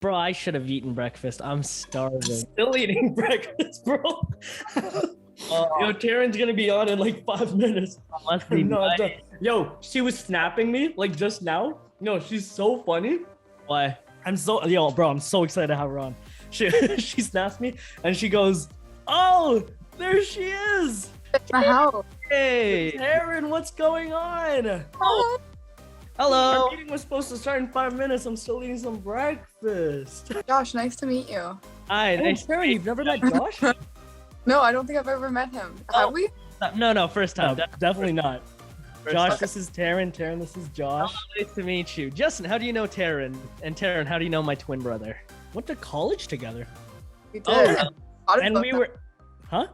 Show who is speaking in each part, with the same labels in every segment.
Speaker 1: Bro, I should have eaten breakfast. I'm starving.
Speaker 2: Still eating breakfast, bro. Yo, Taryn's gonna be on in like 5 minutes.
Speaker 1: Must be
Speaker 2: I'm not done.
Speaker 1: nice.
Speaker 2: Yo, she was snapping me like just now. No, she's so funny.
Speaker 1: Why?
Speaker 2: I'm so excited to have her on. She she snaps me and she goes, "Oh, there she is.
Speaker 3: My house.
Speaker 1: Hey.
Speaker 2: Taryn, what's going on?
Speaker 3: Oh,
Speaker 1: Hello.
Speaker 2: Our meeting was supposed to start in 5 minutes. I'm still eating some breakfast."
Speaker 3: Josh, nice to meet you.
Speaker 1: Hi.
Speaker 2: Oh,
Speaker 1: Nice.
Speaker 2: Taryn, you've never met Josh?
Speaker 3: No, I don't think I've ever met him.
Speaker 1: Oh.
Speaker 3: Have we?
Speaker 1: No, first
Speaker 2: No,
Speaker 1: time.
Speaker 2: definitely not.
Speaker 1: First
Speaker 2: Josh,
Speaker 1: time.
Speaker 2: this is Taryn. Taryn, this is Josh.
Speaker 1: Nice to meet you. Justin, how do you know Taryn? And Taryn, how do you know my twin brother?
Speaker 2: Went to college together.
Speaker 3: We did.
Speaker 1: Oh,
Speaker 3: I forgot
Speaker 2: And
Speaker 3: about
Speaker 2: we
Speaker 3: that.
Speaker 2: were, huh?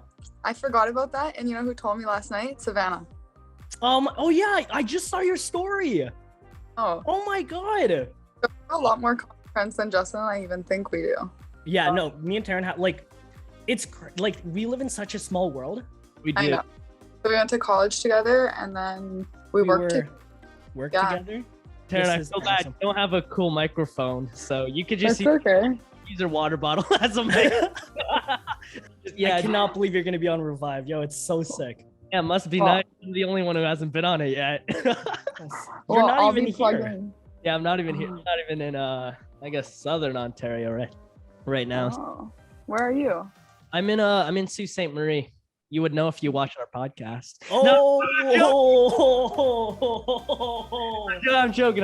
Speaker 3: I forgot about that. And you know who told me last night? Savannah.
Speaker 2: Oh yeah, I just saw your story.
Speaker 3: Oh,
Speaker 2: Oh my god.
Speaker 3: we have a lot more common friends than Justin and I even think we do.
Speaker 2: Yeah, no, me and Taryn have like, like we live in such a small world.
Speaker 1: We
Speaker 3: I
Speaker 1: do.
Speaker 3: know. So we went to college together and then we worked
Speaker 2: worked
Speaker 3: Yeah.
Speaker 2: together.
Speaker 1: Taryn,
Speaker 2: This
Speaker 1: I
Speaker 2: is
Speaker 1: feel bad.
Speaker 2: awesome.
Speaker 1: You don't have a cool microphone, so you could just
Speaker 3: That's okay.
Speaker 1: use your water bottle as a mic.
Speaker 2: I cannot believe you're gonna be on Revive. Yo, it's so sick.
Speaker 1: Yeah, must be
Speaker 3: Well-
Speaker 1: nice. I'm the only one who hasn't been on it yet.
Speaker 2: You're
Speaker 3: Well,
Speaker 2: not
Speaker 3: I'll
Speaker 2: even
Speaker 3: be
Speaker 2: here.
Speaker 3: plugged in.
Speaker 1: Yeah, I'm not even here. I'm not even in I guess Southern Ontario right now.
Speaker 3: Oh, where are you?
Speaker 1: I'm in Sault Ste. Marie. You would know if you watch our podcast.
Speaker 2: Oh,
Speaker 1: No, I'm joking.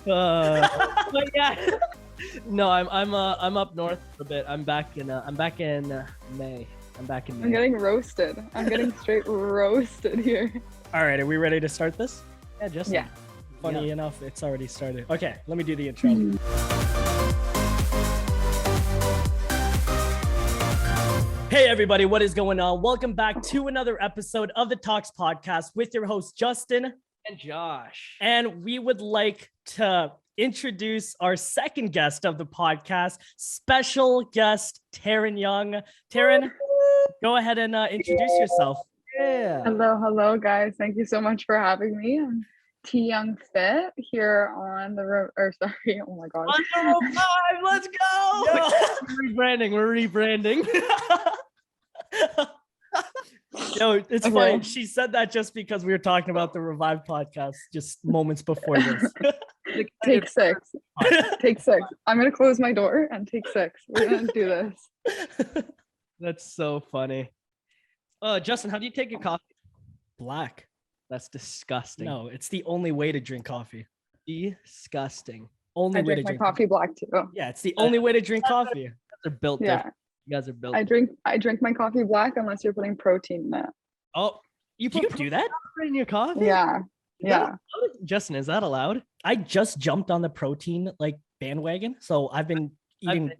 Speaker 1: But yeah. No, I'm up north a bit. I'm back in May. I'm back in May.
Speaker 3: I'm getting roasted. I'm getting straight roasted here.
Speaker 2: All right, are we ready to start this?
Speaker 1: Yeah, just
Speaker 3: Yeah.
Speaker 2: Funny enough, it's already started. Okay, let me do the intro. Hey everybody, what is going on? Welcome back to another episode of the Talks Podcast with your host Justin,
Speaker 1: and Josh.
Speaker 2: and we would like to introduce our second guest of the podcast, special guest Taryn Young. Taryn, go ahead and introduce yourself.
Speaker 1: Yeah.
Speaker 3: Hello, guys. Thank you so much for having me. I'm Tyoungfit here on the oh my god.
Speaker 1: On the Revive, let's go. We're rebranding.
Speaker 2: Yo, it's
Speaker 3: Okay.
Speaker 2: funny. She said that just because we were talking about the Revive podcast just moments before this.
Speaker 3: Take six. Take six. I'm gonna close my door and take six. We're gonna do this.
Speaker 1: That's so funny. Justin, how do you take your coffee?
Speaker 2: Black.
Speaker 1: That's disgusting.
Speaker 2: No, it's the only way to drink coffee.
Speaker 1: Disgusting.
Speaker 2: Only
Speaker 3: I
Speaker 2: way to
Speaker 3: drink my
Speaker 2: drink
Speaker 3: coffee black too.
Speaker 2: Yeah, it's the only way to drink coffee.
Speaker 1: You guys are built
Speaker 3: Yeah.
Speaker 1: different. You guys are built.
Speaker 3: I drink my coffee black unless you're putting protein in it.
Speaker 1: Oh, you
Speaker 2: Do you do that?
Speaker 1: protein in your coffee?
Speaker 3: Yeah.
Speaker 1: Is that
Speaker 3: Yeah.
Speaker 1: allowed? Justin, is that allowed?
Speaker 2: I just jumped on the protein like bandwagon, so I've been eating.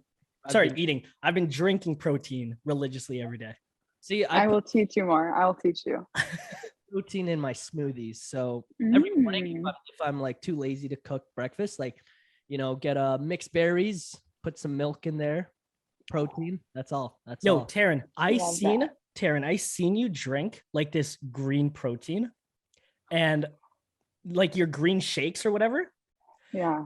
Speaker 2: I've been drinking protein religiously every day.
Speaker 1: See,
Speaker 3: I
Speaker 1: I
Speaker 3: will
Speaker 1: put
Speaker 3: teach you more. I will teach you.
Speaker 1: protein in my smoothies. So every morning,
Speaker 3: Mm.
Speaker 1: if I'm like too lazy to cook breakfast, like, get mixed berries, put some milk in there, protein. That's all. That's
Speaker 2: Yo,
Speaker 1: all.
Speaker 2: Taryn,
Speaker 3: Love
Speaker 2: I seen you drink like this green protein, and like your green shakes or whatever.
Speaker 3: Yeah.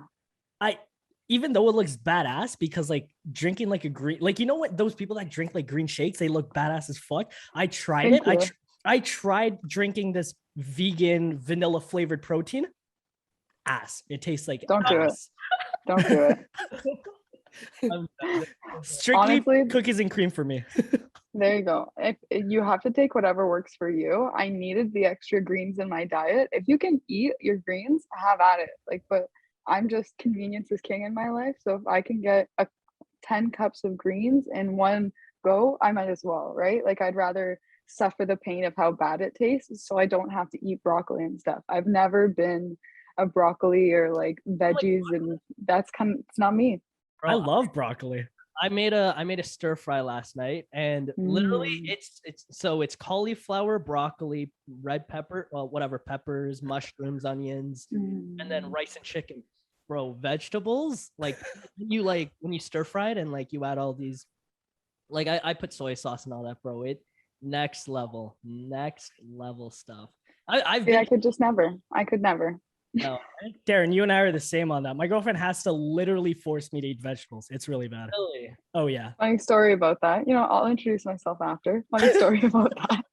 Speaker 2: Even though it looks badass, because like drinking like a green, like you know what, those people that drink like green shakes, they look badass as fuck. I tried
Speaker 3: Thank
Speaker 2: it.
Speaker 3: you.
Speaker 2: I tried drinking this vegan vanilla flavored protein. Ass. It tastes like
Speaker 3: Don't do it.
Speaker 2: ass.
Speaker 3: Don't do it.
Speaker 1: I'm-
Speaker 2: Strictly
Speaker 3: Honestly-
Speaker 2: cookies and cream for me.
Speaker 3: There you go. If you have to take whatever works for you. I needed the extra greens in my diet. If you can eat your greens, have at it. But I'm just convenience is king in my life. So if I can get 10 cups of greens in one go, I might as well, right? Like I'd rather suffer the pain of how bad it tastes so I don't have to eat broccoli and stuff. I've never been a broccoli or like veggies, and it's not me.
Speaker 2: I
Speaker 1: Bro,
Speaker 2: love broccoli.
Speaker 1: I made a stir fry last night, and literally it's cauliflower, broccoli, red pepper, well, whatever, peppers, mushrooms, onions, and then rice and chicken. Bro, vegetables, like when you stir fry it and like you add all these, like I put soy sauce and all that, bro. It next level stuff. I've
Speaker 3: See,
Speaker 1: been
Speaker 3: I could never.
Speaker 1: No,
Speaker 2: Darren, you and I are the same on that. My girlfriend has to literally force me to eat vegetables. It's really bad.
Speaker 1: really.
Speaker 2: Oh yeah.
Speaker 3: Funny story about that. I'll introduce myself after. Funny story about that.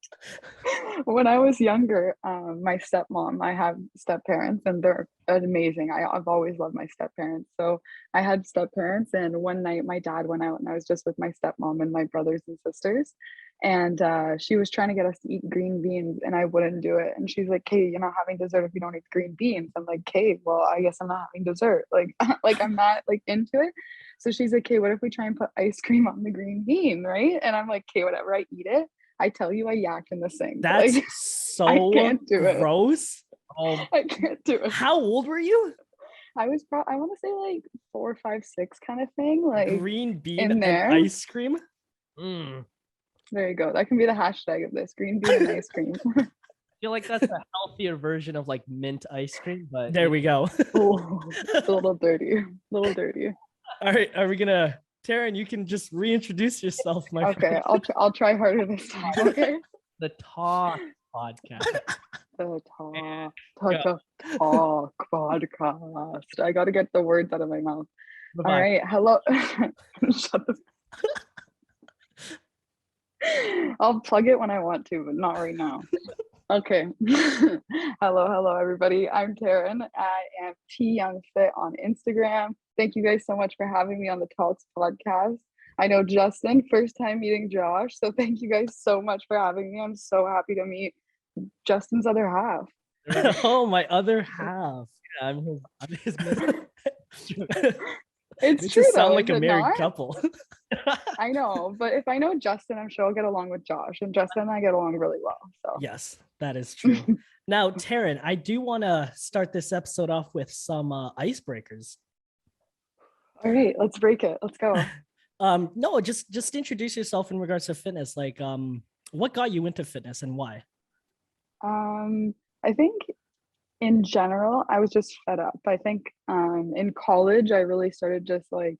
Speaker 3: When I was younger, my stepmom, I have step parents and they're amazing. I've always loved my step parents. So I had step parents, and one night my dad went out and I was just with my stepmom and my brothers and sisters. And she was trying to get us to eat green beans, and I wouldn't do it. And she's like, "Hey, you're not having dessert if you don't eat green beans." I'm like, "Hey, well, I guess I'm not having dessert." Like, like I'm not like into it. So she's like, "Okay, what if we try and put ice cream on the green bean, right?" And I'm like, "Okay, whatever." I eat it. I tell you, I yacked in the sink.
Speaker 2: That's
Speaker 3: Like, I
Speaker 2: so
Speaker 3: can't do it.
Speaker 2: gross.
Speaker 3: I can't do it.
Speaker 2: How old were you?
Speaker 3: I was I want to say like 4, 5, 6 kind of thing. Like
Speaker 2: Green bean
Speaker 3: in
Speaker 2: and
Speaker 3: there.
Speaker 2: ice cream.
Speaker 1: Mm.
Speaker 3: There you go. That can be the hashtag of this: green bean and ice cream.
Speaker 1: I feel like that's a healthier version of like mint ice cream, but
Speaker 2: There we go.
Speaker 3: Oh, it's a little dirty. A little dirty.
Speaker 2: All right, are we gonna, Taryn? You can just reintroduce yourself, my
Speaker 3: Okay,
Speaker 2: friend.
Speaker 3: I'll try harder this time. Okay.
Speaker 1: the talk podcast.
Speaker 3: The talk podcast. I got to get the words out of my mouth.
Speaker 1: Bye-bye.
Speaker 3: All right. Hello. Shut the. I'll plug it when I want to, but not right now. Okay. Hello, everybody. I'm Taryn. I am Tyoungfit on Instagram. Thank you guys so much for having me on the Talks podcast. I know Justin, first time meeting Josh, so thank you guys so much for having me. I'm so happy to meet Justin's other half.
Speaker 2: Oh, my other half.
Speaker 1: I'm his
Speaker 3: It's
Speaker 2: Makes
Speaker 3: true
Speaker 2: us sound
Speaker 3: though,
Speaker 2: like
Speaker 3: is
Speaker 2: a
Speaker 3: it
Speaker 2: married
Speaker 3: not?
Speaker 2: couple.
Speaker 3: I know, but if I know Justin, I'm sure I'll get along with Josh, and Justin and I get along really well. So
Speaker 2: Yes, that is true. Now, Taryn, I do want to start this episode off with some icebreakers.
Speaker 3: all right, let's break it. Let's go.
Speaker 2: No, just introduce yourself in regards to fitness. Like, what got you into fitness and why?
Speaker 3: I think in general, I was just fed up. I think in college, I really started just like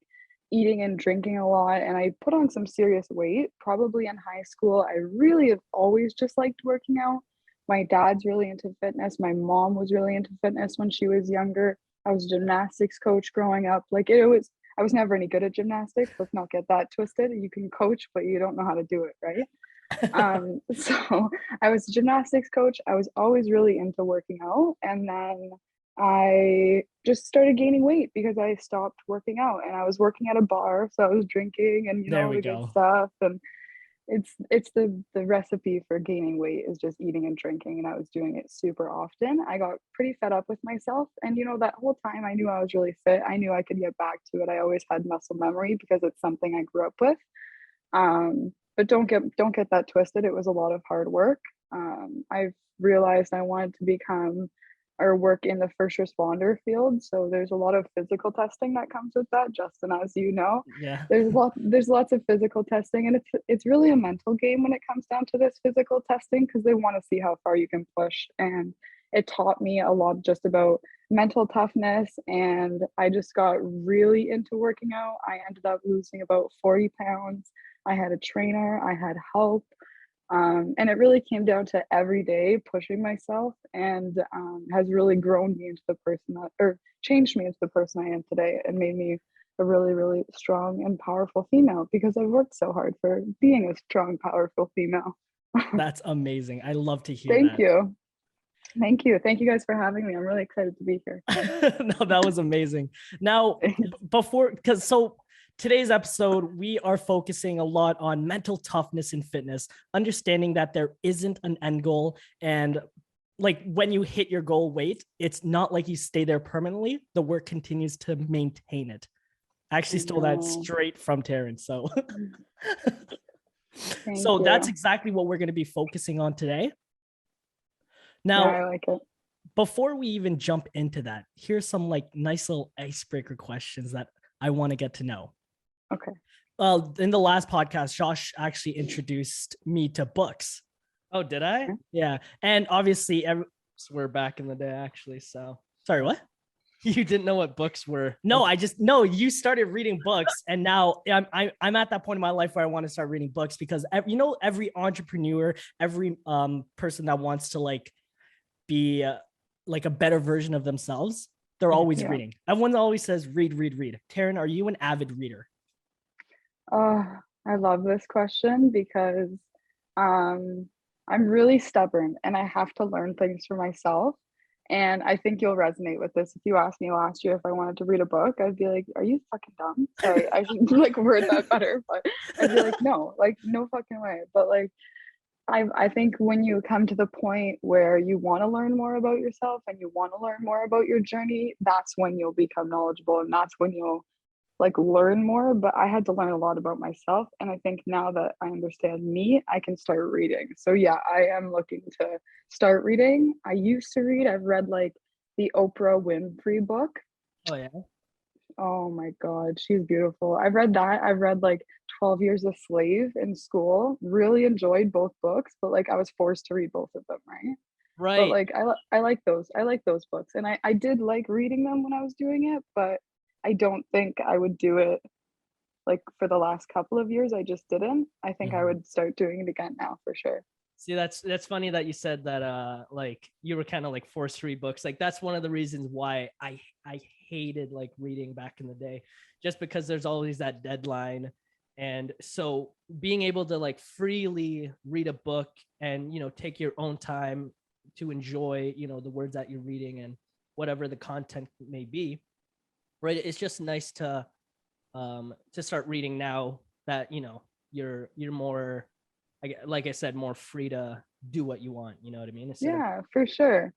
Speaker 3: eating and drinking a lot, and I put on some serious weight. Probably in high school, I really have always just liked working out. My dad's really into fitness. My mom was really into fitness when she was younger. I was a gymnastics coach growing up. Like I was never any good at gymnastics. Let's not get that twisted. You can coach, but you don't know how to do it, right? So I was a gymnastics coach. I was always really into working out, and then I just started gaining weight because I stopped working out, and I was working at a bar, so I was drinking and
Speaker 2: There we
Speaker 3: the good
Speaker 2: go.
Speaker 3: stuff. And it's the recipe for gaining weight is just eating and drinking, and I was doing it super often. I got pretty fed up with myself, and that whole time I knew I was really fit. I knew I could get back to it. I always had muscle memory because it's something I grew up with. But don't get that twisted. It was a lot of hard work. I've realized I wanted to become or work in the first responder field. So there's a lot of physical testing that comes with that, Justin, as you know.
Speaker 2: Yeah.
Speaker 3: There's lots of physical testing, and it's really a mental game when it comes down to this physical testing, because they want to see how far you can push. And it taught me a lot just about mental toughness, and I just got really into working out. I ended up losing about 40 pounds. I had a trainer, I had help, and it really came down to every day pushing myself, and has really grown me into the person or changed me into the person I am today, and made me a really, really strong and powerful female, because I've worked so hard for being a strong, powerful female.
Speaker 2: That's amazing. I love to hear
Speaker 3: Thank
Speaker 2: that.
Speaker 3: you. Thank you. Thank you guys for having me. I'm really excited to be here.
Speaker 2: No, that was amazing. Now, today's episode, we are focusing a lot on mental toughness in fitness, understanding that there isn't an end goal. And like when you hit your goal weight, it's not like you stay there permanently. The work continues to maintain it. I actually stole that straight from Taryn. So, that's exactly what we're going to be focusing on today. Now,
Speaker 3: I like it.
Speaker 2: Before we even jump into that, here's some like nice little icebreaker questions that I want to get to know.
Speaker 3: Okay.
Speaker 2: Well, in the last podcast, Josh actually introduced me to books.
Speaker 1: Oh, did I?
Speaker 2: Yeah. And obviously,
Speaker 1: we're back in the day, actually. So
Speaker 2: sorry, what?
Speaker 1: You didn't know what books were?
Speaker 2: No, you started reading books, and now I'm at that point in my life where I want to start reading books, because every entrepreneur, every person that wants to like be like a better version of themselves, they're always reading. Everyone always says read, read, read. Taryn, are you an avid reader?
Speaker 3: I love this question because I'm really stubborn and I have to learn things for myself. And I think you'll resonate with this. If you asked me last year if I wanted to read a book, I'd be like, are you fucking dumb? Sorry, I should like word that better, but I'd be like, no, like no fucking way. But like I think when you come to the point where you want to learn more about yourself and you want to learn more about your journey, that's when you'll become knowledgeable and that's when you'll like learn more. But I had to learn a lot about myself. And I think now that I understand me, I can start reading. So yeah, I am looking to start reading. I used to read, I've read like the Oprah Winfrey book.
Speaker 1: Oh yeah.
Speaker 3: Oh my God, she's beautiful. I've read that. I've read like 12 Years a Slave in school. Really enjoyed both books, but like I was forced to read both of them, right?
Speaker 1: Right.
Speaker 3: But like I like those. I like those books. And I did like reading them when I was doing it, but I don't think I would do it like for the last couple of years. I just didn't. I think I would start doing it again now for sure.
Speaker 1: See, that's funny that you said that like you were kind of like forced to read books. Like that's one of the reasons why I hated like reading back in the day, just because there's always that deadline. And so being able to like freely read a book and, you know, take your own time to enjoy, you know, the words that you're reading and whatever the content may be, right? It's just nice to start reading now that, you know, you're more, like I said, more free to do what you want. You know what I mean?
Speaker 3: Yeah, for sure.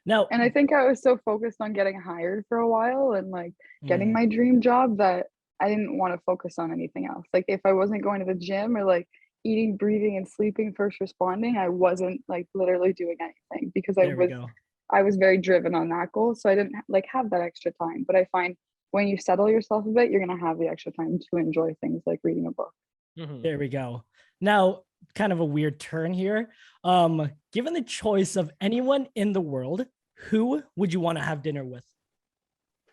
Speaker 2: Now,
Speaker 3: and I think I was so focused on getting hired for a while and like getting my dream job that I didn't want to focus on anything else. Like if I wasn't going to the gym or like eating, breathing, and sleeping, first responding, I wasn't like literally doing anything because I was very driven on that goal. So I didn't like have that extra time. But I find when you settle yourself a bit, you're gonna have the extra time to enjoy things like reading a book.
Speaker 2: There we go. Now, kind of a weird turn here. Given the choice of anyone in the world, who would you want to have dinner with?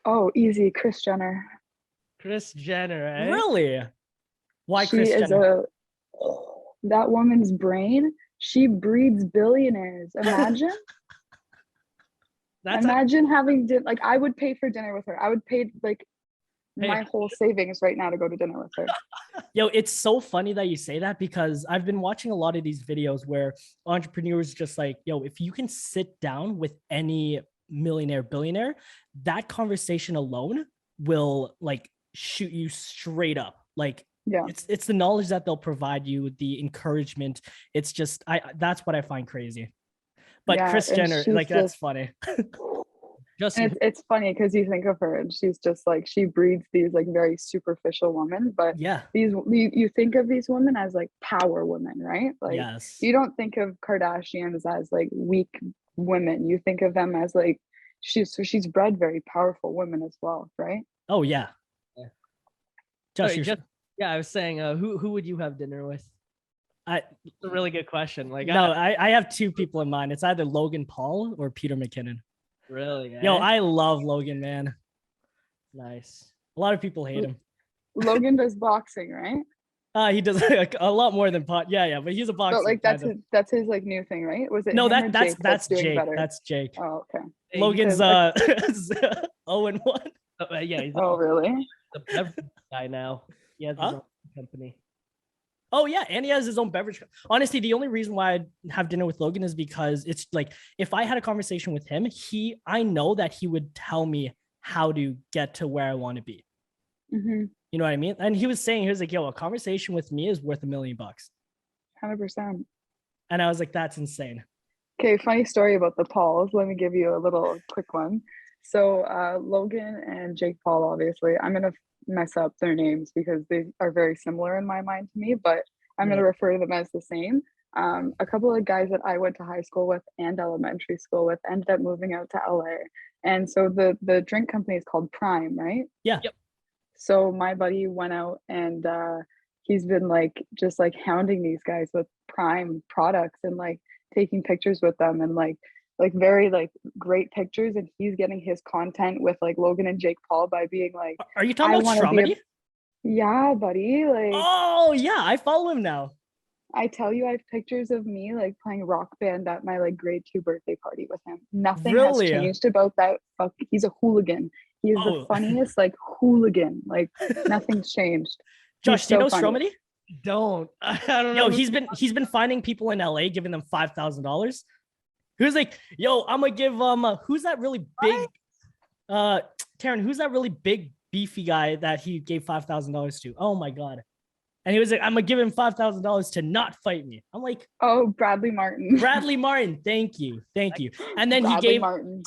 Speaker 3: Oh, easy, Kris Jenner.
Speaker 1: Kris Jenner, eh?
Speaker 2: Really? Why
Speaker 3: She
Speaker 2: Kris
Speaker 3: is
Speaker 2: Jenner?
Speaker 3: That woman's brain, she breeds billionaires. Imagine. Imagine having like I would pay for dinner with her. I would pay like my whole savings right now to go to dinner with her.
Speaker 2: Yo, it's so funny that you say that because I've been watching a lot of these videos where entrepreneurs just like, yo, if you can sit down with any millionaire, billionaire, that conversation alone will like shoot you straight up. Like, yeah, it's the knowledge that they'll provide you, the encouragement. It's just, that's what I find crazy. But yeah, Kris Jenner, like, that's funny.
Speaker 3: And it's funny because you think of her and she's just like, she breeds these like very superficial women, but
Speaker 2: yeah,
Speaker 3: you think of these women as like power women, right? Like you don't think of Kardashians as like weak women. You think of them as like she's bred very powerful women as well, right?
Speaker 2: Oh yeah.
Speaker 1: I was saying, who would you have dinner with? It's a really good question. Like,
Speaker 2: no, I have two people in mind. It's either Logan Paul or Peter McKinnon.
Speaker 1: Really?
Speaker 2: Yo, I love Logan, man.
Speaker 1: Nice.
Speaker 2: A lot of people hate him.
Speaker 3: Logan does boxing, right?
Speaker 2: He does like a lot more than pot. Yeah, but he's a boxer.
Speaker 3: But like that's his like new thing, right? Was it
Speaker 2: no?
Speaker 3: That's
Speaker 2: Jake.
Speaker 3: Better?
Speaker 2: That's Jake.
Speaker 3: Oh, okay.
Speaker 2: Logan's 0-1.
Speaker 1: Yeah. He's
Speaker 3: really?
Speaker 1: The beverage guy now. He has his own company.
Speaker 2: Oh yeah, and he has his own beverage. Honestly, the only reason why I'd have dinner with Logan is because it's like if I had a conversation with him, I know that he would tell me how to get to where I want to be.
Speaker 3: Mm-hmm.
Speaker 2: You know what I mean? And he was like, yo, a conversation with me is worth $1 million.
Speaker 3: 100%.
Speaker 2: And I was like, that's insane.
Speaker 3: Okay, funny story about the Pauls. Let me give you a little quick one. So Logan and Jake Paul, obviously, I'm going to mess up their names because they are very similar in my mind to me, but I'm going to refer to them as the same. A couple of guys that I went to high school with and elementary school with ended up moving out to LA. And so the drink company is called Prime, right?
Speaker 2: Yeah.
Speaker 1: Yep.
Speaker 3: So my buddy went out and he's been like just like hounding these guys with Prime products and like taking pictures with them and like very like great pictures, and he's getting his content with like Logan and Jake Paul by being like,
Speaker 2: are you talking about Stromedy?
Speaker 3: Yeah, buddy. Like,
Speaker 2: oh yeah, I follow him now.
Speaker 3: I tell you, I have pictures of me like playing rock band at my like grade 2 birthday party with him. Nothing has
Speaker 2: Really?
Speaker 3: changed about that. Fuck, he's a hooligan. He is the
Speaker 2: Oh.
Speaker 3: funniest like hooligan. Like nothing's changed.
Speaker 2: Josh,
Speaker 3: He's
Speaker 2: do you
Speaker 3: so
Speaker 2: know
Speaker 3: funny.
Speaker 2: Stromedy?
Speaker 1: Don't. I don't
Speaker 2: Yo,
Speaker 1: know.
Speaker 2: he's been finding people in LA, giving them $5,000. He was like, yo, I'm gonna give who's that really big Taryn, who's that really big beefy guy that he gave $5,000 to? Oh my god. And he was like, I'm gonna give him $5,000 to not fight me. I'm like,
Speaker 3: Oh, Bradley Martin.
Speaker 2: Bradley Martin, thank you. And then
Speaker 3: Bradley
Speaker 2: he
Speaker 3: Martin.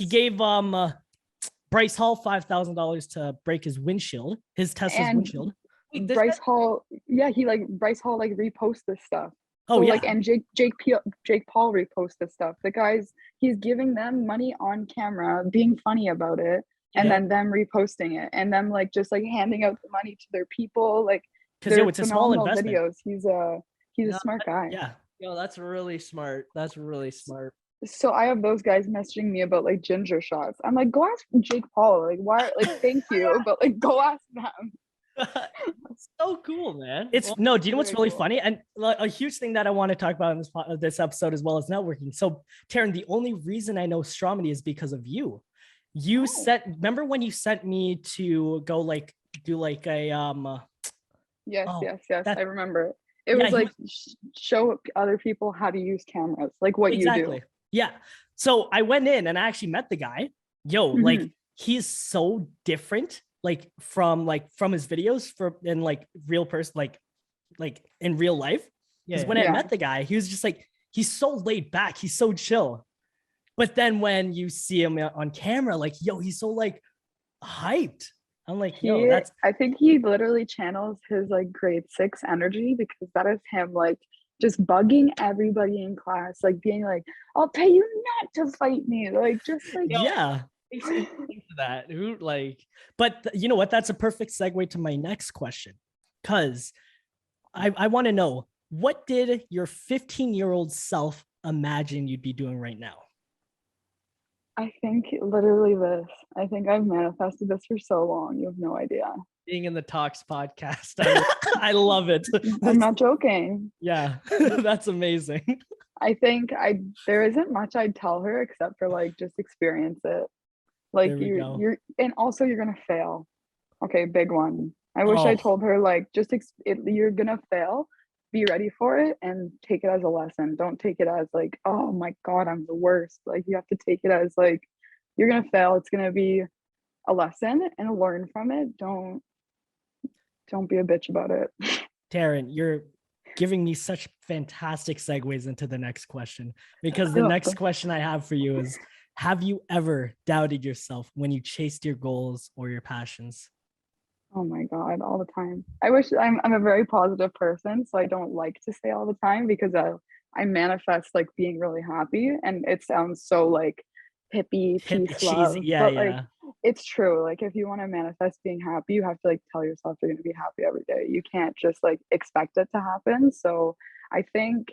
Speaker 2: gave Bryce Hall $5,000 to break his windshield, his Tesla's
Speaker 3: And
Speaker 2: windshield.
Speaker 1: Wait,
Speaker 3: Bryce Hall, yeah, Bryce Hall like reposts this stuff.
Speaker 2: Oh
Speaker 3: So,
Speaker 2: yeah,
Speaker 3: like, and Jake Paul reposts this stuff. The guys, he's giving them money on camera, being funny about it, and
Speaker 2: Yeah.
Speaker 3: then them reposting it, and them like just like handing out the money to their people. Like,
Speaker 2: because
Speaker 3: they're
Speaker 2: it's a small
Speaker 3: phenomenal
Speaker 2: investment.
Speaker 3: videos. He's a smart guy.
Speaker 2: Yeah.
Speaker 1: Yo, that's really smart. That's really smart.
Speaker 3: So I have those guys messaging me about like ginger shots. I'm like, go ask Jake Paul. Like, why? Like, thank you, but like, go ask them.
Speaker 1: So cool, man.
Speaker 2: It's no, do you know what's
Speaker 3: very
Speaker 2: really
Speaker 3: cool.
Speaker 2: funny? And like, a huge thing that I want to talk about in this episode as well as networking. So, Taryn, the only reason I know Stromedy is because of you. You remember when you sent me to go like do like a
Speaker 3: Yes,
Speaker 2: Oh,
Speaker 3: yes.
Speaker 2: that-
Speaker 3: I remember. It
Speaker 2: Yeah,
Speaker 3: was
Speaker 2: he
Speaker 3: like show other people how to use cameras, like what you do.
Speaker 2: Yeah. So I went in and I actually met the guy. Yo, like
Speaker 3: Mhm.
Speaker 2: he's so different, like from his videos in like real person, like in real life. Because when I
Speaker 3: Yeah.
Speaker 2: met the guy, he was just like, he's so laid back, he's so chill. But then when you see him on camera, like, yo, he's so like hyped. I'm like, yo, that's
Speaker 3: I think he literally channels his like grade 6 energy, because that is him like just bugging everybody in class, like being like, I'll pay you not to fight me. Like, just like,
Speaker 2: yeah.
Speaker 1: Into that. Who like
Speaker 2: But you know what? That's a perfect segue to my next question. Because I want to know, what did your 15-year-old self imagine you'd be doing right now?
Speaker 3: I think literally this. I think I've manifested this for so long. You have no idea.
Speaker 1: being in the Talks podcast?
Speaker 2: I love it.
Speaker 3: I'm not joking.
Speaker 2: Yeah, that's amazing.
Speaker 3: I think there isn't much I'd tell her except for like just experience it. Like
Speaker 2: There we go.
Speaker 3: you're and also you're gonna fail. Okay, big one. I wish I
Speaker 2: Oh.
Speaker 3: told her like just you're gonna fail. Be ready for it and take it as a lesson. Don't take it as like, oh my god, I'm the worst. Like, you have to take it as like, you're gonna fail. It's gonna be a lesson and learn from it. Don't be a bitch about it.
Speaker 2: Taryn, you're giving me such fantastic segues into the next question, because the
Speaker 3: Yeah.
Speaker 2: next question I have for you is, have you ever doubted yourself when you chased your goals or your passions?
Speaker 3: Oh my god, all the time. I wish I'm a very positive person, so I don't like to say all the time, because I manifest like being really happy, and it sounds so like hippie, peace,
Speaker 2: Cheesy.
Speaker 3: love.
Speaker 2: Yeah,
Speaker 3: but
Speaker 2: yeah.
Speaker 3: like, it's true. Like, if you want to manifest being happy, you have to like tell yourself you're gonna be happy every day. You can't just like expect it to happen. So I think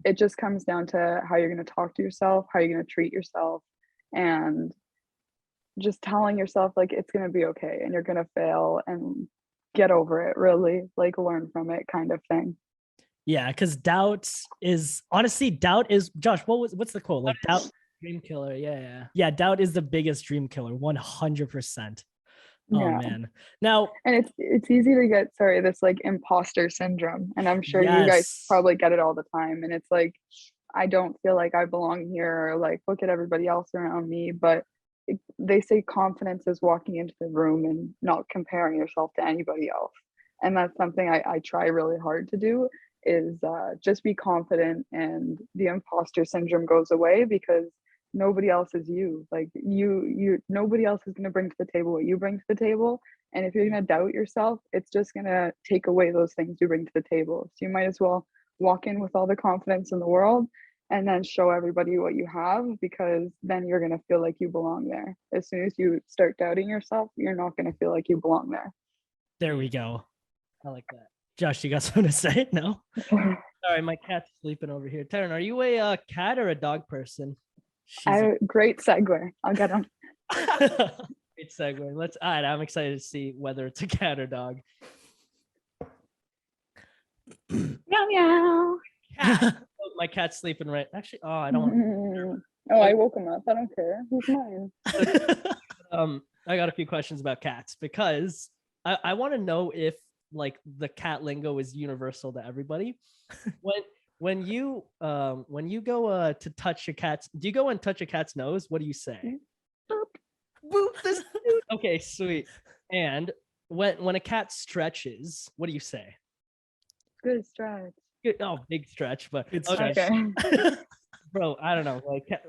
Speaker 3: it just comes down to how you're gonna talk to yourself, how you're gonna treat yourself, and just telling yourself like it's going to be okay and you're going to fail and get over it, really, like learn from it, kind of thing.
Speaker 2: Yeah, because doubt is Josh, what's the quote? Like, doubt,
Speaker 1: dream killer. Yeah.
Speaker 2: yeah, doubt is the biggest dream killer, 100%. Oh
Speaker 3: Yeah.
Speaker 2: man. Now,
Speaker 3: And it's easy to get this like imposter syndrome, and I'm sure you guys
Speaker 2: yes.
Speaker 3: probably get it all the time, and it's like, I don't feel like I belong here, or like, look at everybody else around me. But they say confidence is walking into the room and not comparing yourself to anybody else, and that's something I try really hard to do, is just be confident, and the imposter syndrome goes away, because nobody else is you. Like, nobody else is going to bring to the table what you bring to the table, and if you're going to doubt yourself, it's just going to take away those things you bring to the table. So you might as well walk in with all the confidence in the world, and then show everybody what you have, because then you're going to feel like you belong there. As soon as you start doubting yourself, you're not going to feel like you belong there.
Speaker 2: There we go.
Speaker 1: I like that.
Speaker 2: Josh, you got something to say? No?
Speaker 1: Sorry, my cat's sleeping over here. Taryn, are you a cat or a dog person?
Speaker 3: Great segue. I'll get him.
Speaker 1: Great segue. All right, I'm excited to see whether it's a cat or dog.
Speaker 3: Meow meow.
Speaker 1: Cat. Oh, my cat's sleeping right. Actually, oh, I don't want.
Speaker 3: Oh, I woke him up. I don't care. He's mine.
Speaker 1: I got a few questions about cats because I want to know if like the cat lingo is universal to everybody. When you go to touch a cat's, do you go and touch a cat's nose? What do you say?
Speaker 3: Boop.
Speaker 1: Boop this dude. Okay, sweet. And when a cat stretches, what do you say?
Speaker 3: Good stretch.
Speaker 1: Oh, big stretch, but
Speaker 2: Good
Speaker 1: okay.
Speaker 2: stretch.
Speaker 3: Okay.
Speaker 1: Bro, I don't know,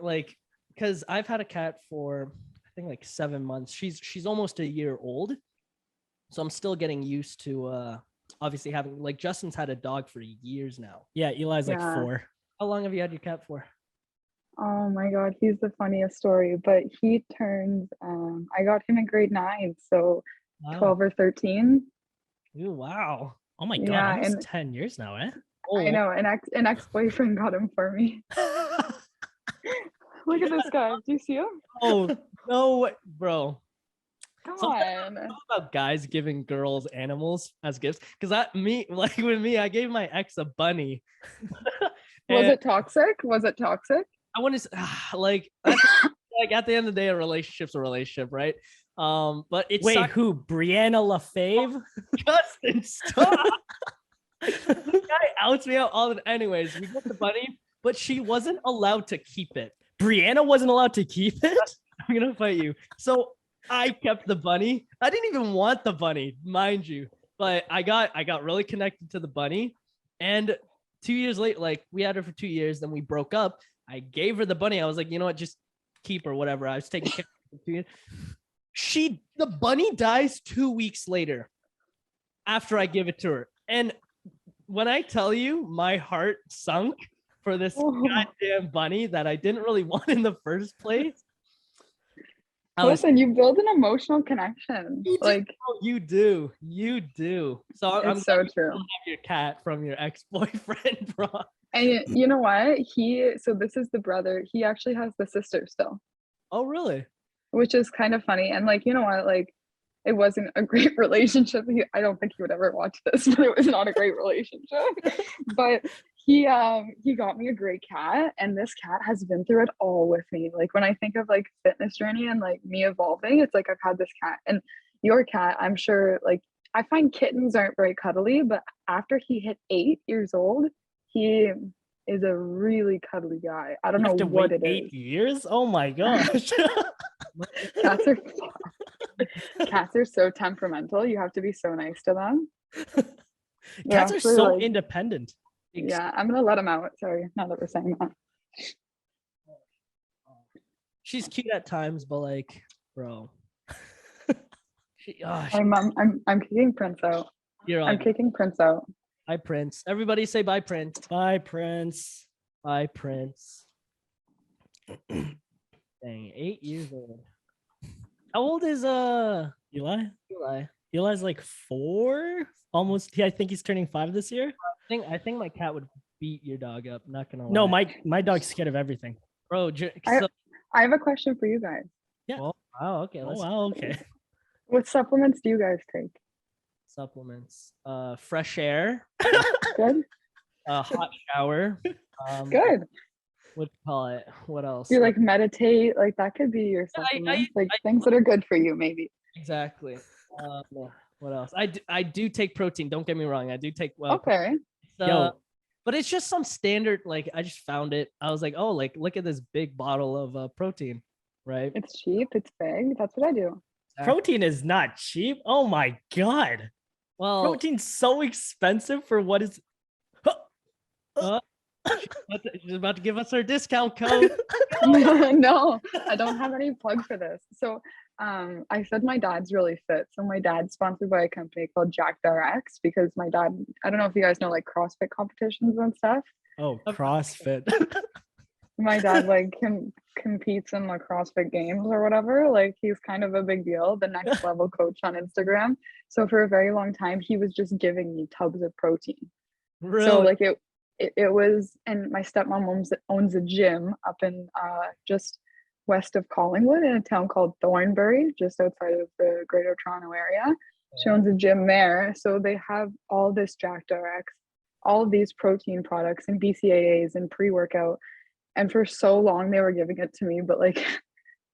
Speaker 1: like because I've had a cat for I think like 7 months. She's almost a year old, so I'm still getting used to obviously having, like, Justin's had a dog for years now.
Speaker 2: Yeah, Eli's like
Speaker 3: Yeah.
Speaker 2: 4.
Speaker 1: How long have you had your cat for?
Speaker 3: Oh my God, he's the funniest story. But he turns, I got him in grade 9, so
Speaker 1: Wow.
Speaker 3: 12 or 13.
Speaker 1: Ooh, wow.
Speaker 2: Oh my God,
Speaker 3: Yeah,
Speaker 2: almost
Speaker 3: and
Speaker 2: 10 years now, eh?
Speaker 3: I know an ex-boyfriend got him for me. Look at this guy. Do you see him?
Speaker 1: Oh no, bro.
Speaker 3: Come
Speaker 1: Something
Speaker 3: on.
Speaker 1: about guys giving girls animals as gifts, because with me, I gave my ex a bunny.
Speaker 3: Was
Speaker 1: And
Speaker 3: it toxic? Was it toxic?
Speaker 1: I want to like at the end of the day, a relationship's a relationship, right? But it's
Speaker 2: Wait, who? Brianna LaFave?
Speaker 1: Justin, stop. This guy outs me out all the. Anyways, we got the bunny, but she wasn't allowed to keep it.
Speaker 2: Brianna wasn't allowed to keep it?
Speaker 1: I'm gonna fight you. So I kept the bunny. I didn't even want the bunny, mind you, but I got really connected to the bunny. And 2 years later, like, we had her for 2 years, then we broke up. I gave her the bunny. I was like, you know what, just keep her, whatever. I was taking care of her for 2 years. The bunny dies 2 weeks later after I give it to her. And when I tell you, my heart sunk for this goddamn bunny that I didn't really want in the first place.
Speaker 3: Listen, you build an emotional connection.
Speaker 1: You do. So I'm
Speaker 3: It's so
Speaker 1: glad you
Speaker 3: true.
Speaker 1: still have your cat from your ex-boyfriend, bro.
Speaker 3: And you know what? So this is the brother. He actually has the sister still,
Speaker 1: Oh, really?
Speaker 3: which is kind of funny. And like, you know what? Like, it wasn't a great relationship. I don't think he would ever watch this, but it was not a great relationship. But he got me a great cat, and this cat has been through it all with me. Like, when I think of like fitness journey and like me evolving, it's like I've had this cat. And your cat, I'm sure, like, I find kittens aren't very cuddly, but after he hit 8 years old, he is a really cuddly guy. I don't know what it is.
Speaker 2: 8 years? Oh my gosh.
Speaker 3: Cats are so temperamental. You have to be so nice to them.
Speaker 2: Cats are so independent.
Speaker 3: Yeah, I'm gonna let him out. Sorry, now that we're saying that.
Speaker 1: She's cute at times, but like, bro.
Speaker 3: I'm kicking Prince out. I'm kicking Prince out.
Speaker 1: Bye, Prince. Everybody say bye, Prince.
Speaker 2: Bye, Prince.
Speaker 1: Bye, Prince. Dang, 8 years old. How old is
Speaker 2: Eli? Eli's like 4, almost. I think he's turning 5 this year.
Speaker 1: I think my cat would beat your dog up. Not gonna lie.
Speaker 2: No, my dog's scared of everything.
Speaker 1: Bro,
Speaker 3: I have a question for you guys.
Speaker 2: Yeah.
Speaker 1: Oh, wow. Okay.
Speaker 2: Okay.
Speaker 3: What supplements do you guys take?
Speaker 1: Supplements. Fresh air.
Speaker 3: Good.
Speaker 1: Hot shower.
Speaker 3: Good.
Speaker 1: What do you call it? What else?
Speaker 3: You like meditate? Like, that could be your supplements. Things that are good for you, maybe.
Speaker 1: Exactly. What else? I do take protein. Don't get me wrong. I do take
Speaker 3: okay.
Speaker 1: But it's just some standard. Like, I just found it. I was like, oh, like, look at this big bottle of protein, right?
Speaker 3: It's cheap. It's big. That's what I do.
Speaker 2: Exactly. Protein is not cheap. Oh my God.
Speaker 1: Well,
Speaker 2: protein's so expensive for what is.
Speaker 1: She's about to give us her discount code.
Speaker 3: No, I don't have any plug for this. So I said my dad's really fit. So my dad's sponsored by a company called Jacked RX, because my dad, I don't know if you guys know, like, CrossFit competitions and stuff.
Speaker 2: Oh, CrossFit.
Speaker 3: My dad like competes in the CrossFit games or whatever. Like, he's kind of a big deal, the next level coach on Instagram. So for a very long time, he was just giving me tubs of protein.
Speaker 1: Really?
Speaker 3: So like it was, and my stepmom owns a gym up in just west of Collingwood in a town called Thornbury, just outside of the Greater Toronto area. She owns a gym there. So they have all this Jacked RX all of these protein products and BCAAs and pre-workout. And for so long they were giving it to me, but like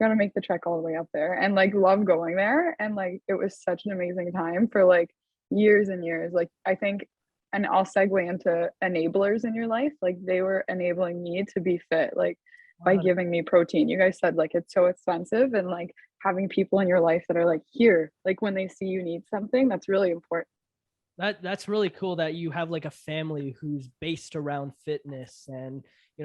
Speaker 3: gonna make the trek all the way up there and like love going there. And like it was such an amazing time for like years and years. Like I think, and I'll segue into enablers in your life. Like they were enabling me to be fit, like by giving me protein. You guys said like it's so expensive, and like having people in your life that are like here, like when they see you need something, that's really important.
Speaker 1: That's really cool that you have like a family who's based around fitness and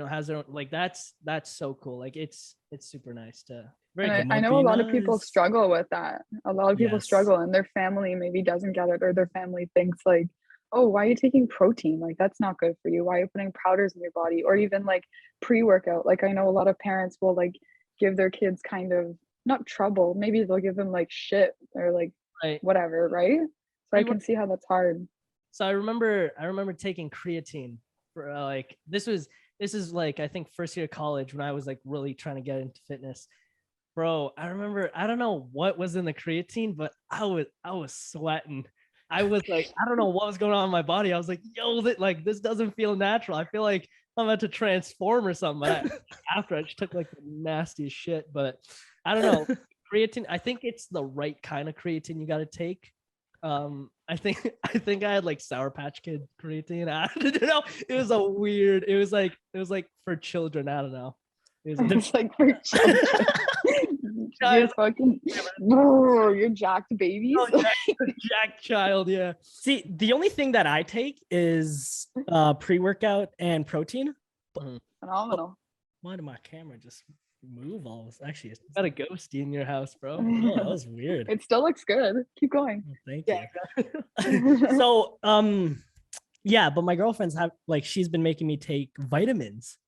Speaker 1: has their own, like that's so cool. Like it's super nice to
Speaker 3: and I know a lot of people struggle with that. A lot of people struggle, and their family maybe doesn't get it, or their family thinks like, oh, why are you taking protein? Like that's not good for you. Why are you putting powders in your body? Or even like pre-workout. Like I know a lot of parents will like give their kids kind of not trouble. Maybe they'll give them like shit or like whatever, right? So I can see how that's hard.
Speaker 1: So I remember taking creatine for like this is like I think first year of college when I was like really trying to get into fitness. Bro, I remember, I don't know what was in the creatine, but I was sweating. I was like, I don't know what was going on in my body. I was like, yo, this doesn't feel natural. I feel like I'm about to transform or something. But after I just took like the nastiest shit, but I don't know. Creatine, I think it's the right kind of creatine you got to take. I think I had like Sour Patch Kid creatine. I don't know. It was like for children. I don't know.
Speaker 3: It's like for children. You're fucking you're jacked babies.
Speaker 1: Oh, jacked child, yeah.
Speaker 2: See, the only thing that I take is pre-workout and protein.
Speaker 3: Phenomenal.
Speaker 2: Why did my camera just move all this? Actually, it's
Speaker 1: got a ghosty in your house, bro.
Speaker 2: Oh, that was weird.
Speaker 3: It still looks good. Keep going.
Speaker 2: Oh, thank you. So yeah, but my girlfriend's she's been making me take vitamins.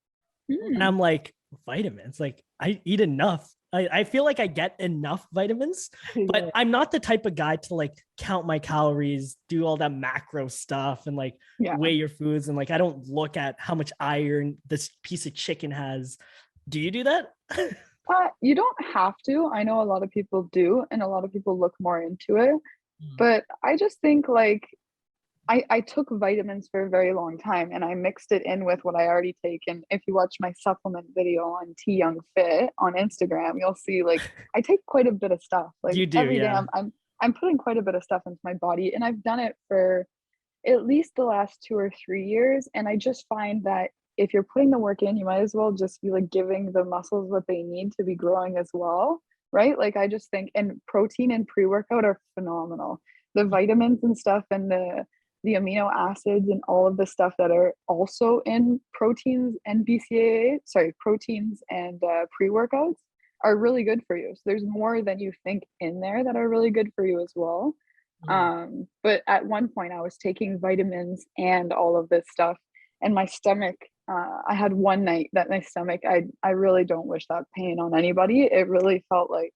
Speaker 2: And I'm like, vitamins? Like I eat enough. I feel like I get enough vitamins, but I'm not the type of guy to like count my calories, do all that macro stuff and like weigh your foods. And like, I don't look at how much iron this piece of chicken has. Do you do that?
Speaker 3: You don't have to. I know a lot of people do, and a lot of people look more into it. But I just think like I took vitamins for a very long time, and I mixed it in with what I already take. And if you watch my supplement video on Tyoungfit on Instagram, you'll see like I take quite a bit of stuff. Like
Speaker 2: you do,
Speaker 3: every day I'm putting quite a bit of stuff into my body, and I've done it for at least the last 2 or 3 years. And I just find that if you're putting the work in, you might as well just be like giving the muscles what they need to be growing as well, right? Like I just think, and protein and pre-workout are phenomenal. The vitamins and stuff and the amino acids and all of the stuff that are also in proteins and proteins and pre-workouts are really good for you. So there's more than you think in there that are really good for you as well. But at one point I was taking vitamins and all of this stuff, and my stomach, I had one night that my stomach, I really don't wish that pain on anybody. It really felt like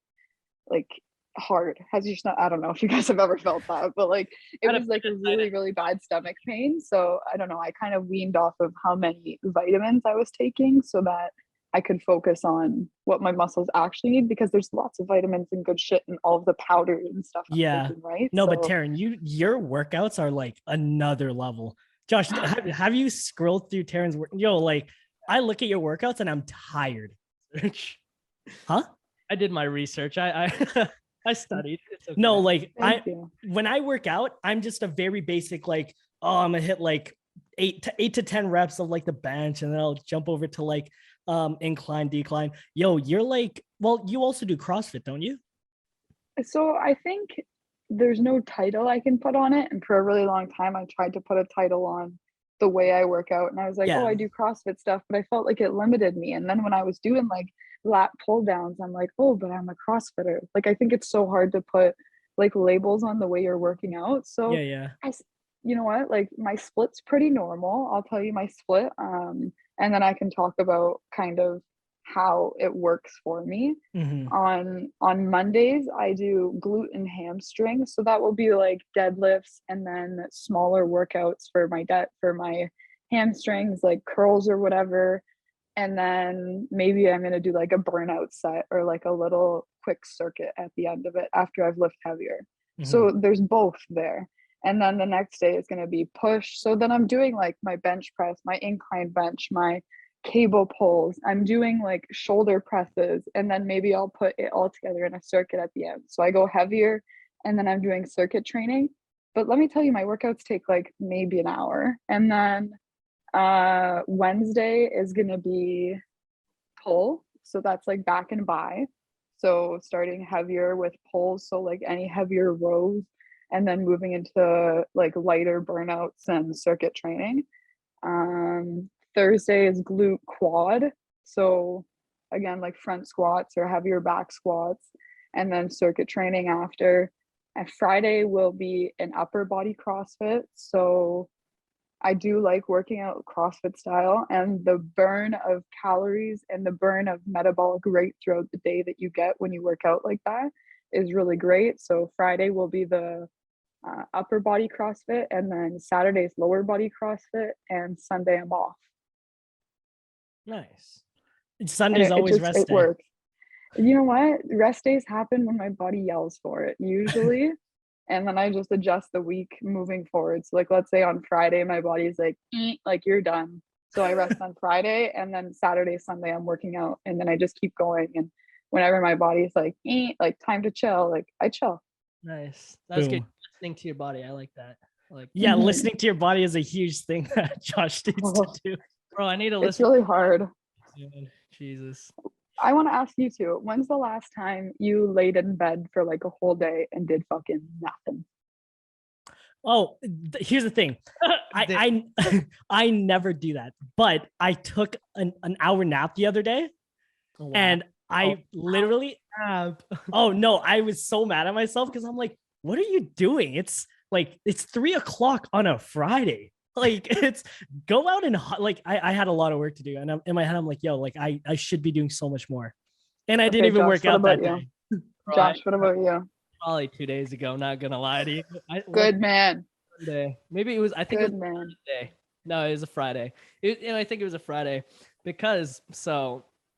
Speaker 3: hard. I don't know if you guys have ever felt that, but like it was like a really, really bad stomach pain. So I don't know, I kind of weaned off of how many vitamins I was taking so that I could focus on what my muscles actually need, because there's lots of vitamins and good shit and all of the powders and stuff. Taking, right?
Speaker 2: No, but Taryn, your workouts are like another level. Josh, have you scrolled through Taryn's work? Yo, like I look at your workouts and I'm tired. Huh?
Speaker 1: I did my research. I studied.
Speaker 2: Okay. No, like when I work out, I'm just a very basic, like, oh, I'm gonna hit like 8 to 10 reps of like the bench, and then I'll jump over to like incline, decline. Yo, you're like, well, you also do CrossFit, don't you?
Speaker 3: So I think there's no title I can put on it. And for a really long time, I tried to put a title on the way I work out. And I was like, oh, I do CrossFit stuff, but I felt like it limited me. And then when I was doing like lat pull downs, I'm like, oh, but I'm a CrossFitter. Like, I think it's so hard to put like labels on the way you're working out. So you know what, like my split's pretty normal. I'll tell you my split. And then I can talk about kind of how it works for me. On Mondays I do glute and hamstring, so that will be like deadlifts and then smaller workouts for my hamstrings, like curls or whatever. And then maybe I'm going to do like a burnout set or like a little quick circuit at the end of it after I've lifted heavier. So there's both there. And then the next day is going to be push. So then I'm doing like my bench press, my incline bench, my cable pulls. I'm doing like shoulder presses, and then maybe I'll put it all together in a circuit at the end. So I go heavier, and then I'm doing circuit training. But let me tell you, my workouts take like maybe an hour. And then Wednesday is going to be pull. So that's like back and by. So starting heavier with pulls. So like any heavier rows, and then moving into like lighter burnouts and circuit training. Thursday is glute quad. So again, like front squats or heavier back squats, and then circuit training after. And Friday will be an upper body CrossFit. So I do like working out CrossFit style, and the burn of calories and the burn of metabolic rate throughout the day that you get when you work out like that is really great. So Friday will be the upper body CrossFit, and then Saturday's lower body CrossFit, and Sunday I'm off.
Speaker 2: Nice. Sunday's always rest
Speaker 3: it
Speaker 2: day.
Speaker 3: Works. You know what? Rest days happen when my body yells for it usually. And then I just adjust the week moving forward. So like, let's say on Friday, my body's like, like you're done. So I rest on Friday, and then Saturday, Sunday, I'm working out, and then I just keep going. And whenever my body's like time to chill, like I chill.
Speaker 1: Nice. That's
Speaker 2: Boom.
Speaker 1: good. Listening to your body. I like that.
Speaker 2: Yeah, listening to your body is a huge thing that Josh needs to do.
Speaker 1: Bro, I need to listen.
Speaker 3: It's really hard.
Speaker 1: Jesus.
Speaker 3: I want to ask you too, when's the last time you laid in bed for like a whole day and did fucking nothing?
Speaker 2: Oh, here's the thing. I never do that, but I took an hour nap the other day. Oh, wow. And I literally oh no, I was so mad at myself because I'm like, what are you doing? It's 3:00 on a Friday. Like, it's go out and like I had a lot of work to do, and in my head I'm like, yo, like I should be doing so much more, and I didn't even work out that day.
Speaker 3: Josh, what about you?
Speaker 1: Probably 2 days ago, not gonna lie to you.
Speaker 3: Good man.
Speaker 1: Monday. Maybe it was, I think
Speaker 3: Good
Speaker 1: it was
Speaker 3: man.
Speaker 1: Monday. No, it was a Friday. I think it was a Friday, because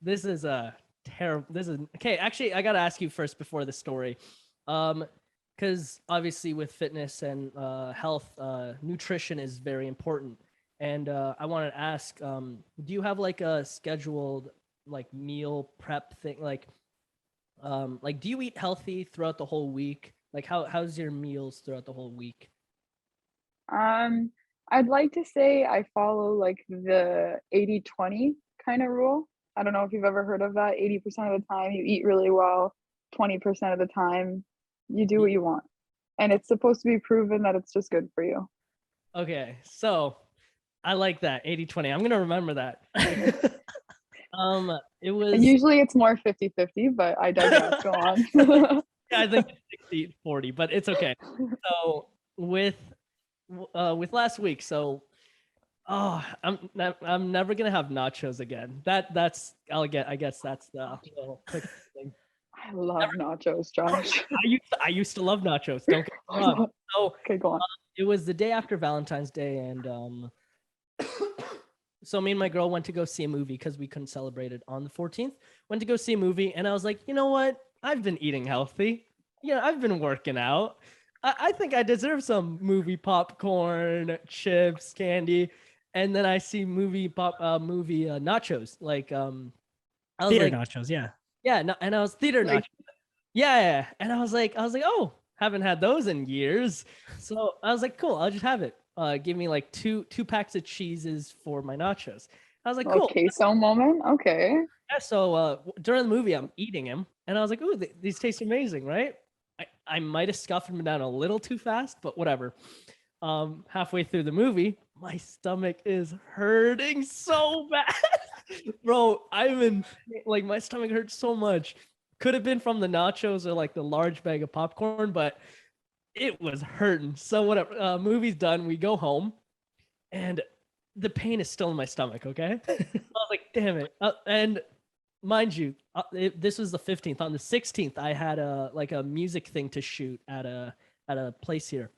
Speaker 1: this is a terrible, okay, actually I gotta ask you first before the story. Because obviously with fitness and health, nutrition is very important. And I wanted to ask, do you have like a scheduled like meal prep thing? Like do you eat healthy throughout the whole week? Like how's your meals throughout the whole week?
Speaker 3: I'd like to say I follow like the 80-20 kind of rule. I don't know if you've ever heard of that. 80% of the time you eat really well, 20% of the time you do what you want, and it's supposed to be proven that it's just good for you.
Speaker 1: Okay, so I like that 80-20. I'm gonna remember that. It was
Speaker 3: usually it's more 50-50, but I digress. Go on.
Speaker 1: Yeah, I think it's 60-40, but it's okay. So with last week, so I'm never gonna have nachos again. I guess that's the thing.
Speaker 3: I love nachos, Josh.
Speaker 1: I used to love nachos. Don't get me wrong. So
Speaker 3: okay, go on.
Speaker 1: It was the day after Valentine's Day, and so me and my girl went to go see a movie because we couldn't celebrate it on the 14th. Went to go see a movie, and I was like, you know what? I've been eating healthy. I've been working out. I think I deserve some movie popcorn, chips, candy. And then I see movie nachos. Like I was
Speaker 2: theater
Speaker 1: like,
Speaker 2: nachos, yeah.
Speaker 1: Yeah, no, and I was theater nachos. Yeah. And I was like, oh, haven't had those in years. So I was like, cool, I'll just have it. Give me like two packs of cheeses for my nachos. I was like, cool.
Speaker 3: Queso moment. Okay.
Speaker 1: Yeah, so during the movie, I'm eating them, and I was like, ooh, these taste amazing, right? I might have scuffed them down a little too fast, but whatever. Halfway through the movie, my stomach is hurting so bad. Bro, my stomach hurts so much. Could have been from the nachos or like the large bag of popcorn, but it was hurting. So whatever, movie's done. We go home, and the pain is still in my stomach. Okay. I was like, damn it. And mind you, this was the 15th. On the 16th, I had a music thing to shoot at a place here.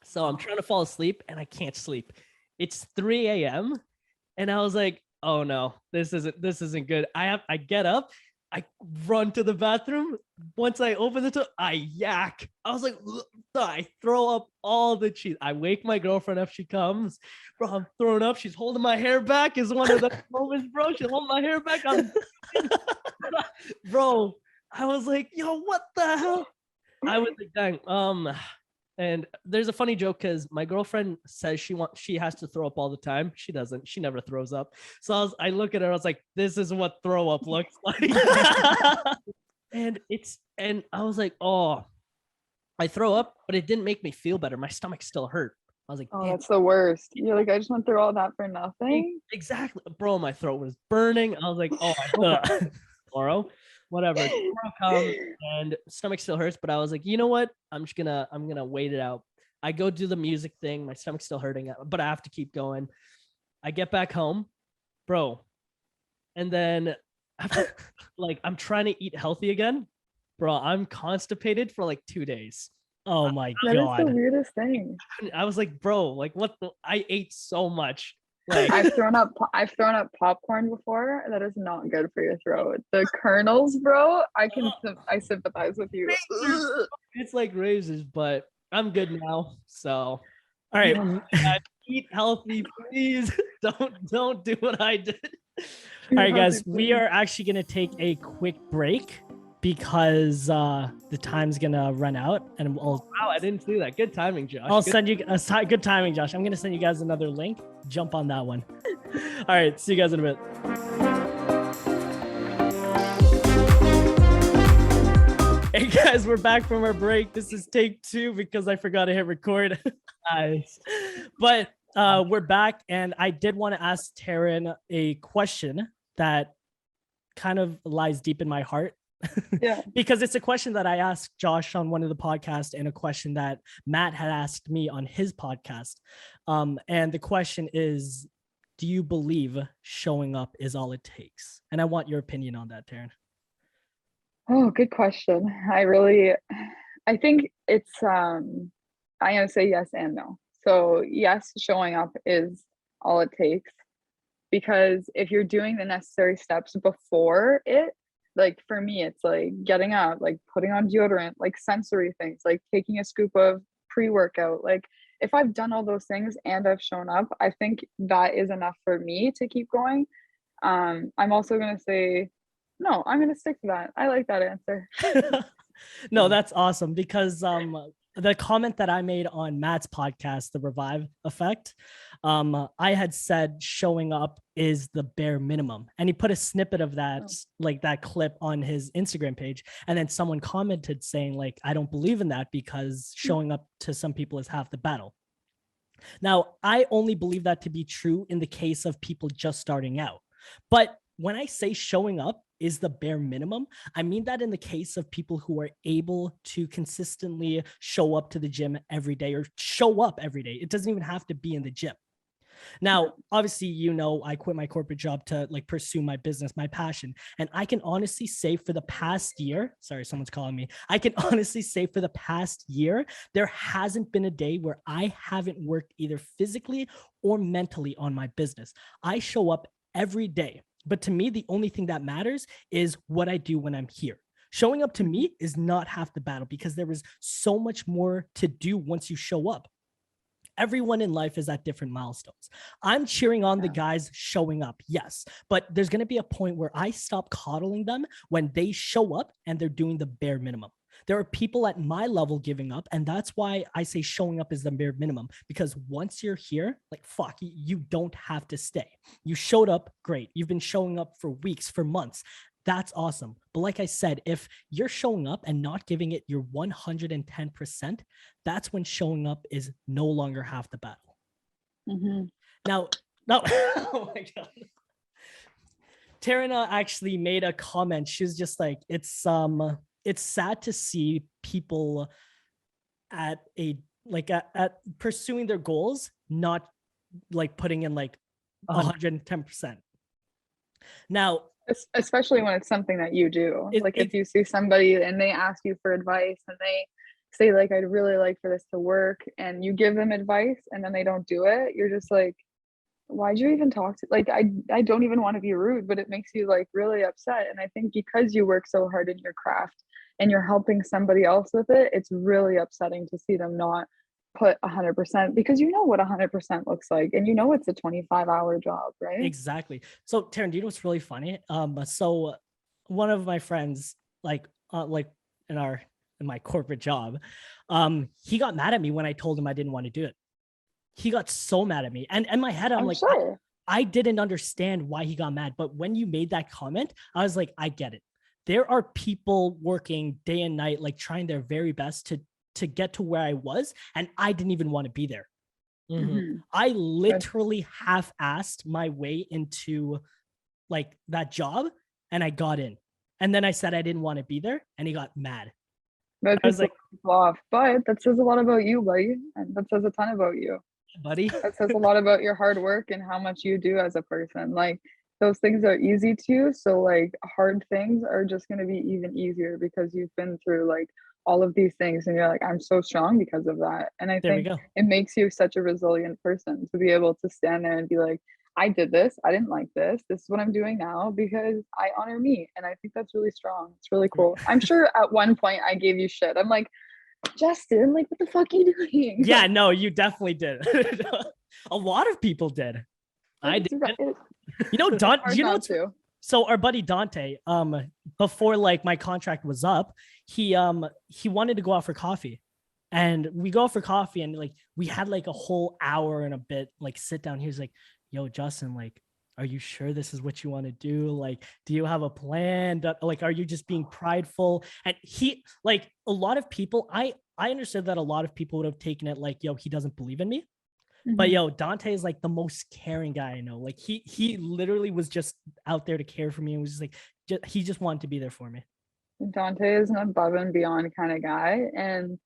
Speaker 1: So I'm trying to fall asleep, and I can't sleep. It's 3 a.m. and I was like, oh no, this isn't good. I get up, I run to the bathroom. Once I open the door, I yak. I was like, "Ugh," I throw up all the cheese. I wake my girlfriend up. She comes, bro. I'm throwing up. She's holding my hair back. Is one of the moments, bro. She's holding my hair back. Bro, I was like, yo, what the hell? I was like, dang. And there's a funny joke because my girlfriend says she has to throw up all the time. She doesn't. She never throws up. So I look at her. I was like, this is what throw up looks like. and I was like, oh, I throw up, but it didn't make me feel better. My stomach still hurt. I was like,
Speaker 3: Oh,
Speaker 1: damn.
Speaker 3: that's the worst. You're like, I just went through all that for nothing.
Speaker 1: Exactly, bro. My throat was burning. I was like, oh, I hope tomorrow. Whatever. Tomorrow comes and stomach still hurts, but I was like, you know what? I'm gonna wait it out. I go do the music thing. My stomach's still hurting, but I have to keep going. I get back home, bro, and then after, like I'm trying to eat healthy again, bro. I'm constipated for like 2 days.
Speaker 2: Oh my
Speaker 3: That is the
Speaker 2: god.
Speaker 3: weirdest thing.
Speaker 1: I was like, bro, like what the? I ate so much. Like
Speaker 3: I've thrown up popcorn before. That is not good for your throat. The kernels, bro. I sympathize with you.
Speaker 1: it's like raisins, but I'm good now. So
Speaker 2: All right.
Speaker 1: guys, eat healthy, please. Don't do what I did.
Speaker 2: All right, guys, we are actually going to take a quick break because the time's going to run out, and
Speaker 1: Wow, I didn't see that. Good timing, Josh.
Speaker 2: I'll send you good timing, Josh. I'm going to send you guys another link. Jump on that one. All right, see you guys in a bit. Hey guys, we're back from our break. This is take 2 because I forgot to hit record.
Speaker 1: Nice.
Speaker 2: But we're back, and I did want to ask Taryn a question that kind of lies deep in my heart.
Speaker 3: Yeah.
Speaker 2: Because it's a question that I asked Josh on one of the podcasts and a question that Matt had asked me on his podcast. And the question is, do you believe showing up is all it takes? And I want your opinion on that, Taryn.
Speaker 3: Oh, good question. I think it's I'm gonna say yes and no. So yes, showing up is all it takes, because if you're doing the necessary steps before it, like for me, it's like getting up, like putting on deodorant, like sensory things, like taking a scoop of pre-workout. Like if I've done all those things and I've shown up, I think that is enough for me to keep going. I'm also gonna say no, I'm gonna stick to that. I like that answer.
Speaker 2: No, that's awesome, because the comment that I made on Matt's podcast, The Revive Effect, I had said showing up is the bare minimum. And he put a snippet of that, like that clip on his Instagram page. And then someone commented saying, like, I don't believe in that because showing up to some people is half the battle. Now, I only believe that to be true in the case of people just starting out. But when I say showing up is the bare minimum, I mean that in the case of people who are able to consistently show up to the gym every day, or show up every day. It doesn't even have to be in the gym. Now, obviously, you know, I quit my corporate job to like pursue my business, my passion. And I can honestly say for the past year, sorry, someone's calling me. I can honestly say for the past year, there hasn't been a day where I haven't worked either physically or mentally on my business. I show up every day. But to me, the only thing that matters is what I do when I'm here. Showing up to me is not half the battle, because there is so much more to do once you show up. Everyone in life is at different milestones. I'm cheering on the guys showing up, yes, but there's going to be a point where I stop coddling them when they show up and they're doing the bare minimum. There are people at my level giving up, and that's why I say showing up is the bare minimum, because once you're here, like, fuck, you don't have to stay. You showed up, great. You've been showing up for weeks, for months. That's awesome. But like I said, if you're showing up and not giving it your 110%, that's when showing up is no longer half the battle.
Speaker 3: Mm-hmm.
Speaker 2: Now, oh my God. Taryn actually made a comment. She was just like, it's sad to see people at pursuing their goals, not like putting in like 110%. Now,
Speaker 3: especially when it's something that you do, if you see somebody and they ask you for advice and they say like, I'd really like for this to work, and you give them advice and then they don't do it, you're just like, why'd you even talk to, like, I don't even want to be rude, but it makes you like really upset. And I think because you work so hard in your craft and you're helping somebody else with it, it's really upsetting to see them not put 100%, because you know what 100% looks like, and you know it's a 25-hour job, right?
Speaker 2: Exactly. So Taryn, do you know what's really funny? So one of my friends, like in my corporate job, he got mad at me when I told him I didn't want to do it. He got so mad at me. And in my head, I'm
Speaker 3: I'm
Speaker 2: like,
Speaker 3: sure.
Speaker 2: I didn't understand why he got mad. But when you made that comment, I was like, I get it. There are people working day and night, like trying their very best to get to where I was, and I didn't even want to be there.
Speaker 3: Mhm.
Speaker 2: I literally half-assed my way into like that job, and I got in. And then I said I didn't want to be there, and he got mad.
Speaker 3: That
Speaker 2: I was
Speaker 3: pisses
Speaker 2: like,
Speaker 3: people off, but that says a lot about you, buddy, and that says a ton about you.
Speaker 2: buddy.
Speaker 3: That says a lot about your hard work and how much you do as a person. Like, those things are easy to you, so like hard things are just going to be even easier because you've been through like all of these things, and you're like, I'm so strong because of that. And I
Speaker 2: There we
Speaker 3: think
Speaker 2: go.
Speaker 3: it makes you such a resilient person to be able to stand there and be like, I did this, I didn't like this is what I'm doing now because I honor me. And I think that's really strong. It's really cool. I'm sure at one point I gave you shit. I'm like, Justin, like, what the fuck are you doing?
Speaker 2: Yeah, no, you definitely did. A lot of people did. I did. You know, Don.
Speaker 3: Hard
Speaker 2: You know
Speaker 3: not
Speaker 2: what's
Speaker 3: to.
Speaker 2: so our buddy Dante, before like my contract was up, he wanted to go out for coffee. And we go out for coffee, and like we had like a whole hour and a bit like sit down. He was like, yo, Justin, like, are you sure this is what you want to do? Like, do you have a plan? Like, are you just being prideful? And he, like, a lot of people, I understood that a lot of people would have taken it like, yo, he doesn't believe in me. But
Speaker 3: Mhm.
Speaker 2: yo, Dante is like the most caring guy I know. Like he literally was just out there to care for me, and was just like, he just wanted to be there for me.
Speaker 3: Dante is an above and beyond kind of guy. And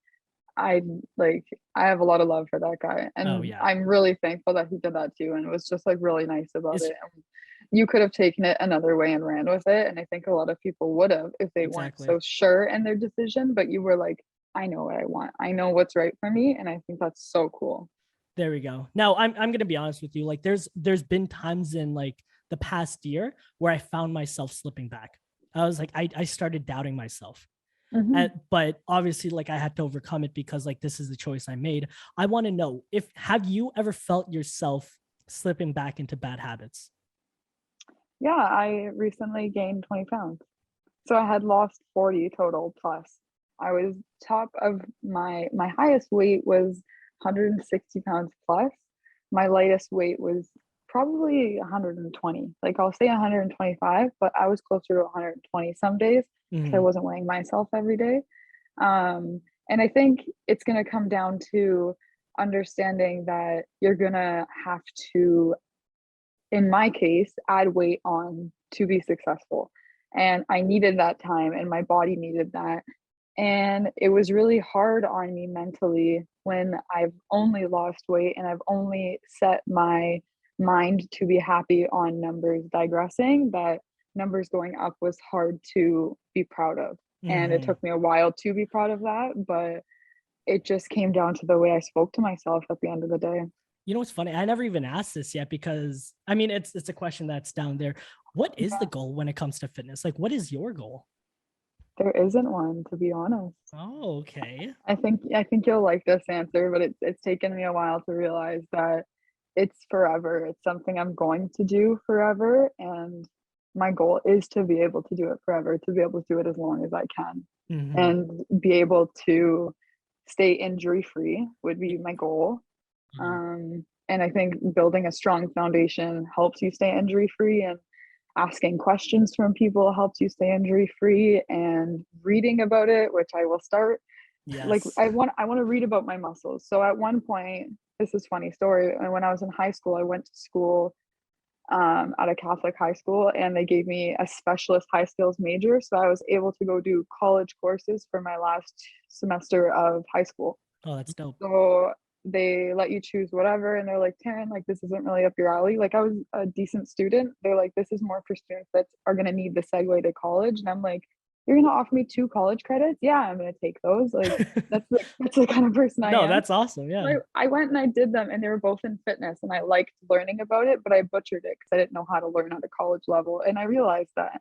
Speaker 3: I like, I have a lot of love for that guy.
Speaker 2: Oh
Speaker 3: And
Speaker 2: yeah,
Speaker 3: I'm really thankful that he did that too. And it was just like really nice about
Speaker 2: it's
Speaker 3: it. And you could have taken it another way and ran with it. And I think a lot of people would have if they weren't
Speaker 2: exactly.
Speaker 3: so sure in their decision. But you were like, I know what I want. I know what's right for me. And I think that's so cool.
Speaker 2: There we go. Now I'm gonna be honest with you. Like there's been times in like the past year where I found myself slipping back. I was like, I started doubting myself.
Speaker 3: Mhm.
Speaker 2: But obviously, like I had to overcome it because like this is the choice I made. I want to know, if have you ever felt yourself slipping back into bad habits?
Speaker 3: Yeah, I recently gained 20 pounds. So I had lost 40 total plus. I was top of my highest weight was 160 pounds plus. My lightest weight was probably 120. Like, I'll say 125, but I was closer to 120 some days because I
Speaker 2: Mhm.
Speaker 3: wasn't weighing myself every day. And I think it's going to come down to understanding that you're going to have to, in my case, add weight on to be successful. And I needed that time, and my body needed that. And it was really hard on me mentally when I've only lost weight and I've only set my mind to be happy on numbers digressing, that numbers going up was hard to be proud of. And it
Speaker 2: Mhm.
Speaker 3: took me a while to be proud of that, but it just came down to the way I spoke to myself at the end of the day.
Speaker 2: You know what's funny? I never even asked this yet because I mean it's a question that's down there. What is the goal when it comes to fitness? Like, what is your goal?
Speaker 3: There isn't one, to be honest.
Speaker 2: Oh, okay.
Speaker 3: I think you'll like this answer, but it's taken me a while to realize that it's forever. It's something I'm going to do forever, and my goal is to be able to do it forever, to be able to do it as long as I can,
Speaker 2: Mm-hmm.
Speaker 3: and be able to stay injury free would be my goal. And I think building a strong foundation helps you stay injury free, and asking questions from people helps you stay injury free, and reading about it, which I will start. Like,
Speaker 2: Yes.
Speaker 3: I want to read about my muscles. So at one point, this is a funny story, when I was in high school, I went to school at a Catholic high school, and they gave me a specialist high skills major, so I was able to go do college courses for my last semester of high school.
Speaker 2: Oh, that's dope.
Speaker 3: So they let you choose whatever, and they're like, Taryn, like, this isn't really up your alley. Like, I was a decent student. They're like, this is more for students that are going to need the segue to college. And I'm like, you're gonna offer me 2 college credits? Yeah, I'm gonna take those. Like that's the kind of person I
Speaker 2: No,
Speaker 3: am.
Speaker 2: that's awesome. Yeah.
Speaker 3: So I went and I did them, and they were both in fitness, and I liked learning about it, but I butchered it because I didn't know how to learn at a college level. And I realized that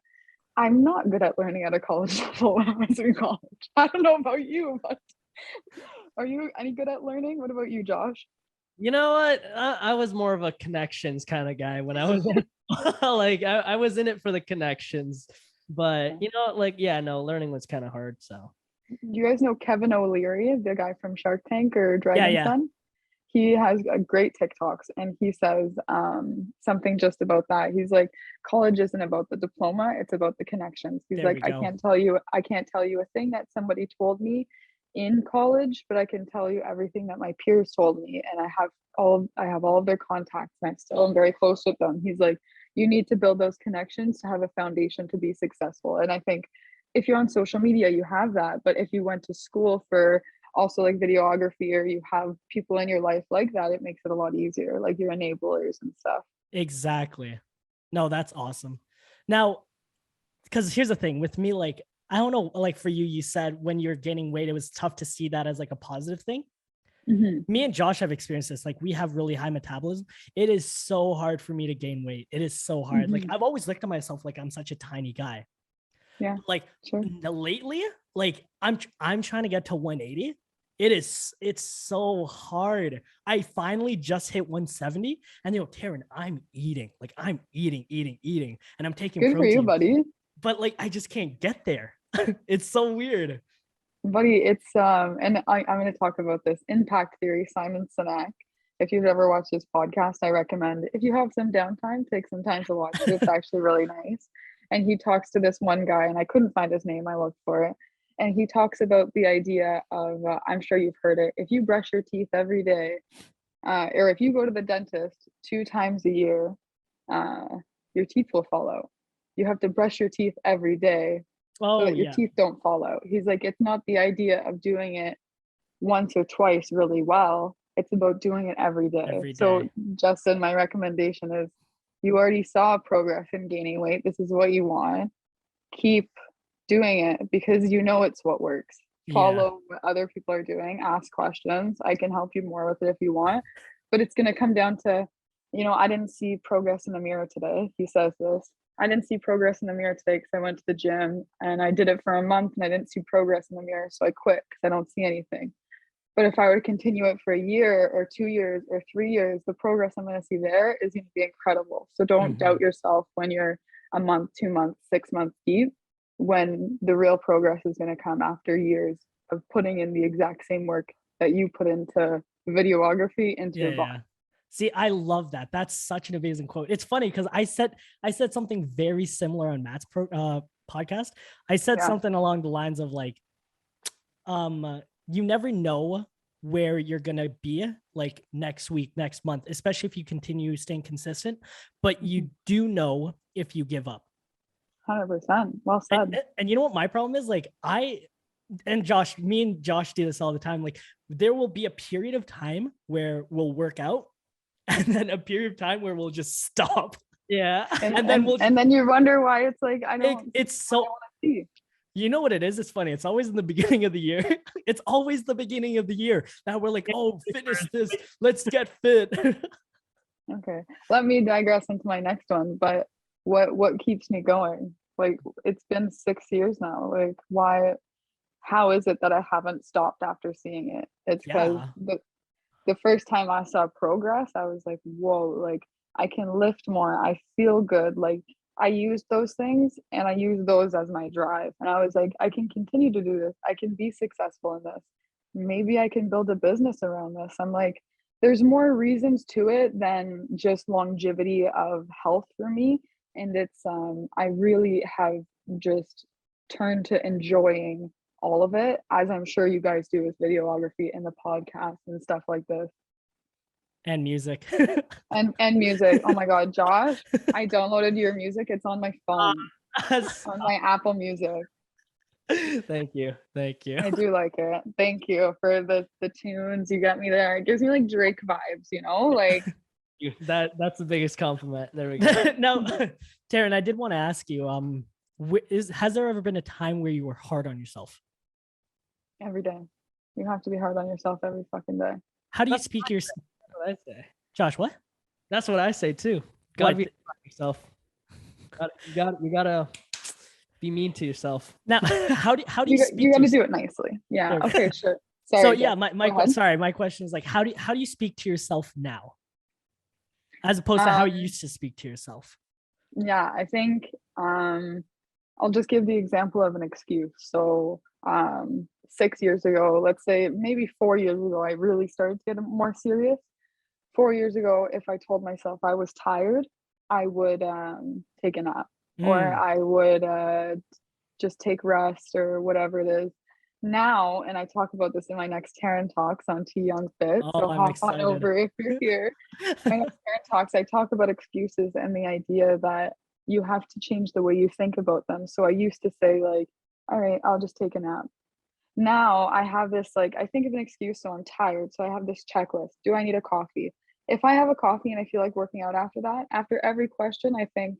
Speaker 3: I'm not good at learning at a college level when I was in college. I don't know about you, but are you any good at learning? What about you, Josh?
Speaker 1: You know what? I was more of a connections kind of guy when I was in, like I was in it for the connections, but you know, like yeah, no, learning was kind of hard. So
Speaker 3: You guys know Kevin O'Leary, the guy from Shark Tank or
Speaker 2: Yeah,
Speaker 3: Dragon
Speaker 2: yeah.
Speaker 3: Son? He has a great TikToks, and he says something just about that. He's like, college isn't about the diploma, it's about the connections. He's
Speaker 2: There
Speaker 3: like,
Speaker 2: we
Speaker 3: I
Speaker 2: go.
Speaker 3: can't tell you a thing that somebody told me in college, but I can tell you everything that my peers told me, and I have all of their contacts, and I still am very close with them. He's like, you need to build those connections to have a foundation to be successful. And I think if you're on social media, you have that, but if you went to school for also like videography, or you have people in your life like that, it makes it a lot easier, like your enablers and stuff.
Speaker 2: Exactly. No, that's awesome. Now, because here's the thing with me, like, I don't know, like for you, you said when you're gaining weight, it was tough to see that as like a positive thing. Me and Josh have experienced this. Like, we have really high metabolism. It is so hard for me to gain weight. It is so hard. Like, I've always looked at myself like I'm such a tiny guy.
Speaker 3: Yeah,
Speaker 2: Like
Speaker 3: sure.
Speaker 2: lately, like I'm trying to get to 180. It's so hard. I finally just hit 170, and Taryn, I'm eating. Like, I'm eating, and I'm taking
Speaker 3: Good for you,
Speaker 2: protein.
Speaker 3: buddy.
Speaker 2: But like, I just can't get there. It's so weird.
Speaker 3: Buddy, it's and I'm going to talk about this impact theory, Simon Sinek. If you've ever watched this podcast, I recommend, if you have some downtime, take some time to watch it. It's actually really nice. And he talks to this one guy, and I couldn't find his name, I looked for it, and he talks about the idea of I'm sure you've heard it, if you brush your teeth every day, or if you go to the dentist 2 times a year, uh, your teeth will fall out. You have to brush your teeth every day so
Speaker 2: Oh
Speaker 3: that your
Speaker 2: yeah.
Speaker 3: teeth don't fall out. He's like, it's not the idea of doing it once or twice really well. It's about doing it every day.
Speaker 2: Every
Speaker 3: So,
Speaker 2: day.
Speaker 3: Justin, my recommendation is, you already saw progress in gaining weight. This is what you want. Keep doing it because you know it's what works.
Speaker 2: Yeah.
Speaker 3: Follow what other people are doing, ask questions. I can help you more with it if you want, but it's going to come down to, I didn't see progress in the mirror today. He says this. I didn't see progress in the mirror today because I went to the gym and I did it for a month and I didn't see progress in the mirror. So I quit because I don't see anything. But if I were to continue it for a year or 2 years or 3 years, the progress I'm going to see there is going to be incredible. So don't doubt yourself when you're a month, 2 months, 6 months deep, when the real progress is going to come after years of putting in the exact same work that you put into videography, into your body.
Speaker 2: Yeah. See, I love that. That's such an amazing quote. It's funny because I said something very similar on Matt's podcast. I said something along the lines of like, you never know where you're gonna be like next week, next month, especially if you continue staying consistent. But you do know if you give up.
Speaker 3: 100%. Well said.
Speaker 2: And you know what my problem is? Like, me and Josh do this all the time. Like, there will be a period of time where we'll work out, and then a period of time where we'll just stop.
Speaker 1: yeah,
Speaker 3: and then you wonder why it's like, I don't.
Speaker 2: It's so.
Speaker 3: See.
Speaker 2: You know what it is? It's funny. It's always in the beginning of the year. It's always the beginning of the year that we're like, oh, fitness this. Let's get fit.
Speaker 3: Okay. Let me digress into my next one. But what keeps me going? Like, it's been 6 years now. Like, how is it that I haven't stopped after seeing it? It's because the first time I saw progress, I was like, whoa, like I can lift more. I feel good. Like, I used those things and I used those as my drive. And I was like, I can continue to do this. I can be successful in this. Maybe I can build a business around this. I'm like, there's more reasons to it than just longevity of health for me. And it's, I really have just turned to enjoying all of it, as I'm sure you guys do with videography and the podcast and stuff like this.
Speaker 2: And music.
Speaker 3: and music. Oh my God, Josh, I downloaded your music. It's on my phone. On my Apple Music.
Speaker 2: Thank you.
Speaker 3: I do like it. Thank you for the tunes. You got me there. It gives me like Drake vibes, like
Speaker 1: that's the biggest compliment. There we go.
Speaker 2: No, Taryn, I did want to ask you, Has there ever been a time where you were hard on yourself?
Speaker 3: Every day. You have to be hard on yourself every fucking day.
Speaker 2: How do you speak your
Speaker 1: That's what I say.
Speaker 2: Josh? What?
Speaker 1: That's what I say too. Gotta
Speaker 2: What?
Speaker 1: be hard on yourself. You gotta be mean to yourself.
Speaker 2: Now, how do you speak?
Speaker 3: You got
Speaker 2: to
Speaker 3: to do it nicely. Yeah.
Speaker 2: There we
Speaker 3: Okay. Sure. Sorry.
Speaker 2: So yeah,
Speaker 3: Jeff,
Speaker 2: my question is like, how do you speak to yourself now, as opposed to how you used to speak to yourself?
Speaker 3: Yeah, I think I'll just give the example of an excuse. So 6 years ago, let's say maybe 4 years ago, I really started to get more serious. 4 years ago, if I told myself I was tired, I would take a nap, or I would just take rest or whatever it is. Now, and I talk about this in my next Taryn Talks on Tyoungfit,
Speaker 2: Oh,
Speaker 3: so
Speaker 2: I'm
Speaker 3: hop
Speaker 2: excited.
Speaker 3: on over if you're here. My next Taryn Talks, I talk about excuses and the idea that you have to change the way you think about them. So I used to say like, all right, I'll just take a nap. Now I have this, like, I think of an excuse, so I'm tired. So I have this checklist. Do I need a coffee? If I have a coffee and I feel like working out after that, after every question, I think,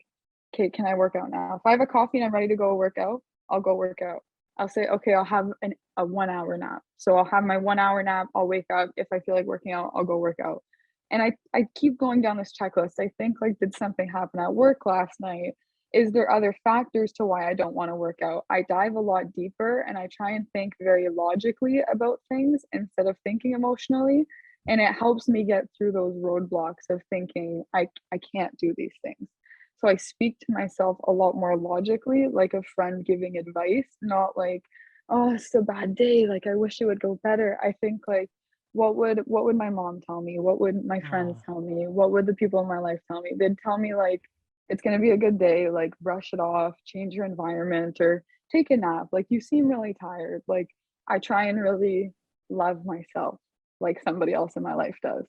Speaker 3: okay, can I work out now? If I have a coffee and I'm ready to go work out, I'll go work out. I'll say, okay, I'll have a 1 hour nap. So I'll have my 1 hour nap. I'll wake up. If I feel like working out, I'll go work out. And I keep going down this checklist. I think, like, did something happen at work last night? Is there other factors to why I don't want to work out? I dive a lot deeper and I try and think very logically about things instead of thinking emotionally. And it helps me get through those roadblocks of thinking I can't do these things. So I speak to myself a lot more logically, like a friend giving advice, not like, oh, it's a bad day, like I wish it would go better. I think like, what would my mom tell me? What would my friends tell me? What would the people in my life tell me? They'd tell me like, it's going to be a good day, like brush it off, change your environment, or take a nap. Like, you seem really tired. Like, I try and really love myself like somebody else in my life does.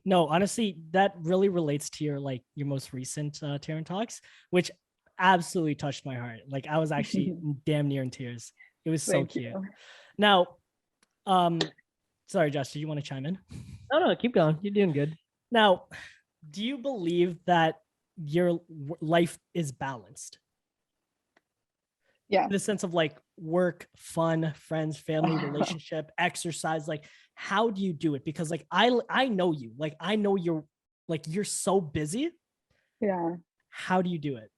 Speaker 2: No, honestly, that really relates to your most recent Taryn Talks, which absolutely touched my heart. Like, I was actually damn near in tears. It was so
Speaker 3: Thank
Speaker 2: cute.
Speaker 3: you.
Speaker 2: Now, sorry, Josh, do you want to chime in?
Speaker 1: No, keep going. You're doing good.
Speaker 2: Now, do you believe that your life is balanced?
Speaker 3: Yeah.
Speaker 2: In the sense of like work, fun, friends, family, relationship, exercise. Like, how do you do it? Because like I know you. Like, I know you're so busy.
Speaker 3: Yeah.
Speaker 2: How do you do it?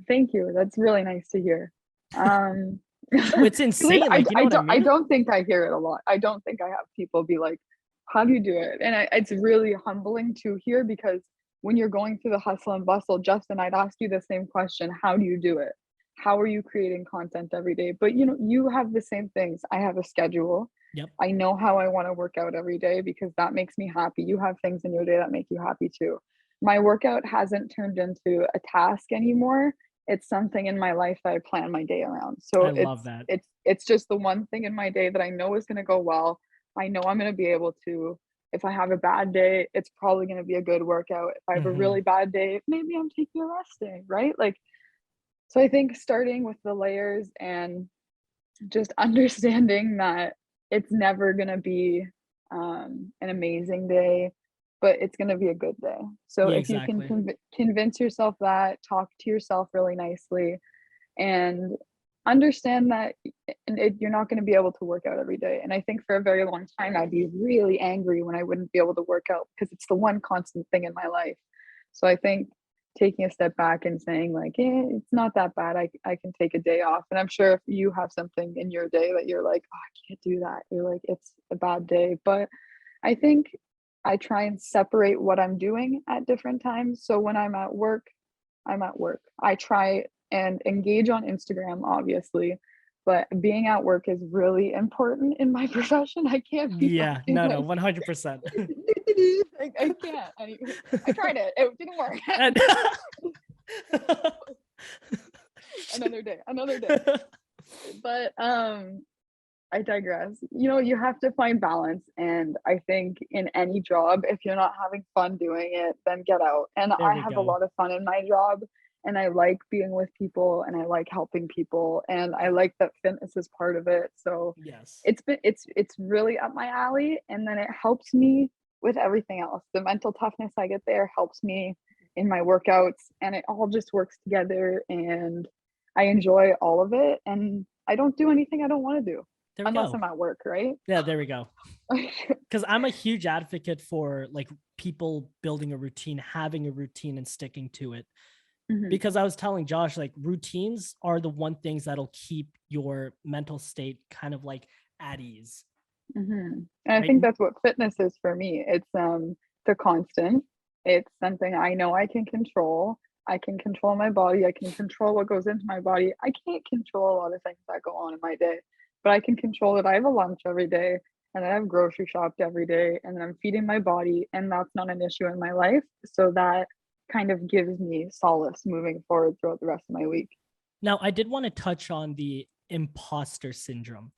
Speaker 3: Thank you. That's really nice to hear.
Speaker 2: No, it's insane. Like,
Speaker 3: I don't think I hear it a lot. I don't think I have people be like, how do you do it? And it's really humbling to hear, because when you're going through the hustle and bustle, Justin, I'd ask you the same question. How do you do it? How are you creating content every day? But you have the same things. I have a schedule.
Speaker 2: Yep.
Speaker 3: I know how I want to work out every day because that makes me happy. You have things in your day that make you happy too. My workout hasn't turned into a task anymore. It's something in my life that I plan my day around. So
Speaker 2: I love that.
Speaker 3: It's just the one thing in my day that I know is going to go well. I know I'm going to be able to. If I have a bad day, it's probably going to be a good workout. If I have a really bad day, maybe I'm taking a rest day, right? Like, so I think starting with the layers and just understanding that it's never going to be an amazing day, but it's going to be a good day. So
Speaker 2: Yeah,
Speaker 3: if you can convince yourself that, talk to yourself really nicely, and understand that you're not going to be able to work out every day. And I think for a very long time, I'd be really angry when I wouldn't be able to work out because it's the one constant thing in my life. So I think taking a step back and saying like, it's not that bad. I can take a day off. And I'm sure if you have something in your day that you're like, oh, I can't do that, you're like, it's a bad day. But I think I try and separate what I'm doing at different times. So when I'm at work, I'm at work. I try and engage on Instagram, obviously, but being at work is really important in my profession. I can't be
Speaker 2: 100%.
Speaker 3: I can't. I tried it. It didn't work. Another day. But I digress. You have to find balance. And I think in any job, if you're not having fun doing it, then get out. And I have a lot of fun in my job. And I like being with people and I like helping people. And I like that fitness is part of it. So
Speaker 2: yes,
Speaker 3: it's really up my alley. And then it helps me with everything else. The mental toughness I get there helps me in my workouts, and it all just works together, and I enjoy all of it, and I don't do anything I don't want to do
Speaker 2: There we
Speaker 3: unless
Speaker 2: go.
Speaker 3: I'm at work, right?
Speaker 2: Yeah, there we go. Because I'm a huge advocate for like people building a routine, having a routine and sticking to it.
Speaker 3: Mhm.
Speaker 2: Because I was telling Josh, like routines are the one things that'll keep your mental state kind of like at ease.
Speaker 3: And I
Speaker 2: Right?
Speaker 3: think that's what fitness is for me. It's the constant. It's something I know I can control. I can control my body. I can control what goes into my body. I can't control a lot of things that go on in my day, but I can control that I have a lunch every day and that I've grocery shopped every day and that I'm feeding my body, and that's not an issue in my life. So that kind of gives me solace moving forward throughout the rest of my week.
Speaker 2: Now, I did want to touch on the imposter syndrome.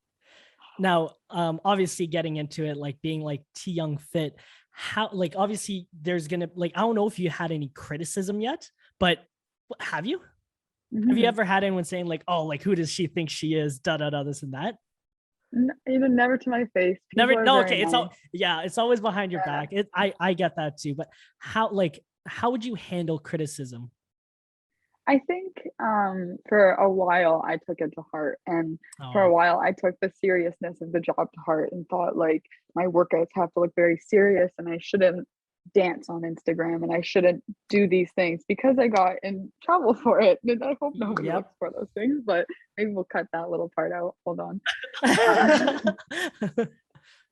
Speaker 2: Now, obviously getting into it, like being like Tyoungfit, how, like, obviously there's gonna, like, I don't know if you had any criticism yet, but have you? Have you
Speaker 3: Mhm.
Speaker 2: ever had anyone saying like, oh, like, who does she think she is? Da da da, this and that.
Speaker 3: Even never to my face. People
Speaker 2: Never.
Speaker 3: are
Speaker 2: No,
Speaker 3: very
Speaker 2: okay. It's
Speaker 3: nice.
Speaker 2: all, yeah, it's always behind your
Speaker 3: Yeah.
Speaker 2: back. I get that too. But how would you handle criticism?
Speaker 3: I think for a while I took it to heart, and for a
Speaker 2: Oh,
Speaker 3: while I took the seriousness of the job to heart and thought like my workouts have to look very serious, and I shouldn't dance on Instagram, and I shouldn't do these things because I got in trouble for it. And I hope nobody
Speaker 2: yep.
Speaker 3: looks for those things, but maybe we'll cut that little part out. Hold on.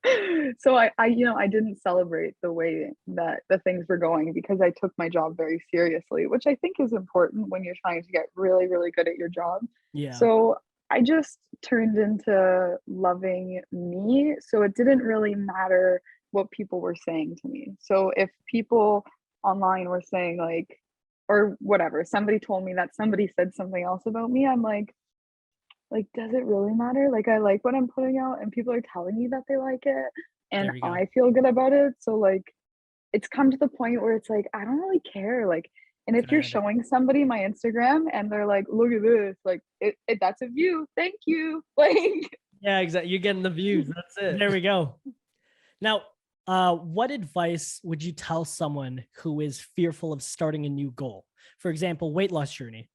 Speaker 3: Um, so I didn't celebrate the way that the things were going because I took my job very seriously, which I think is important when you're trying to get really, really good at your job.
Speaker 2: Yeah.
Speaker 3: So I just turned into loving me. So it didn't really matter what people were saying to me. So if people online were saying like, or whatever, somebody told me that somebody said something else about me, I'm like, does it really matter? Like, I like what I'm putting out, and people are telling me that they like it, and
Speaker 2: There we go.
Speaker 3: I feel good about it. So, like, it's come to the point where it's like, I don't really care. Like, and if you're
Speaker 2: Good.
Speaker 3: showing somebody my Instagram and they're like, look at this, like, it that's a view. Thank you. Like,
Speaker 1: Yeah, exactly. You're getting the views. That's it.
Speaker 2: There we go. Now, what advice would you tell someone who is fearful of starting a new goal? For example, weight loss journey.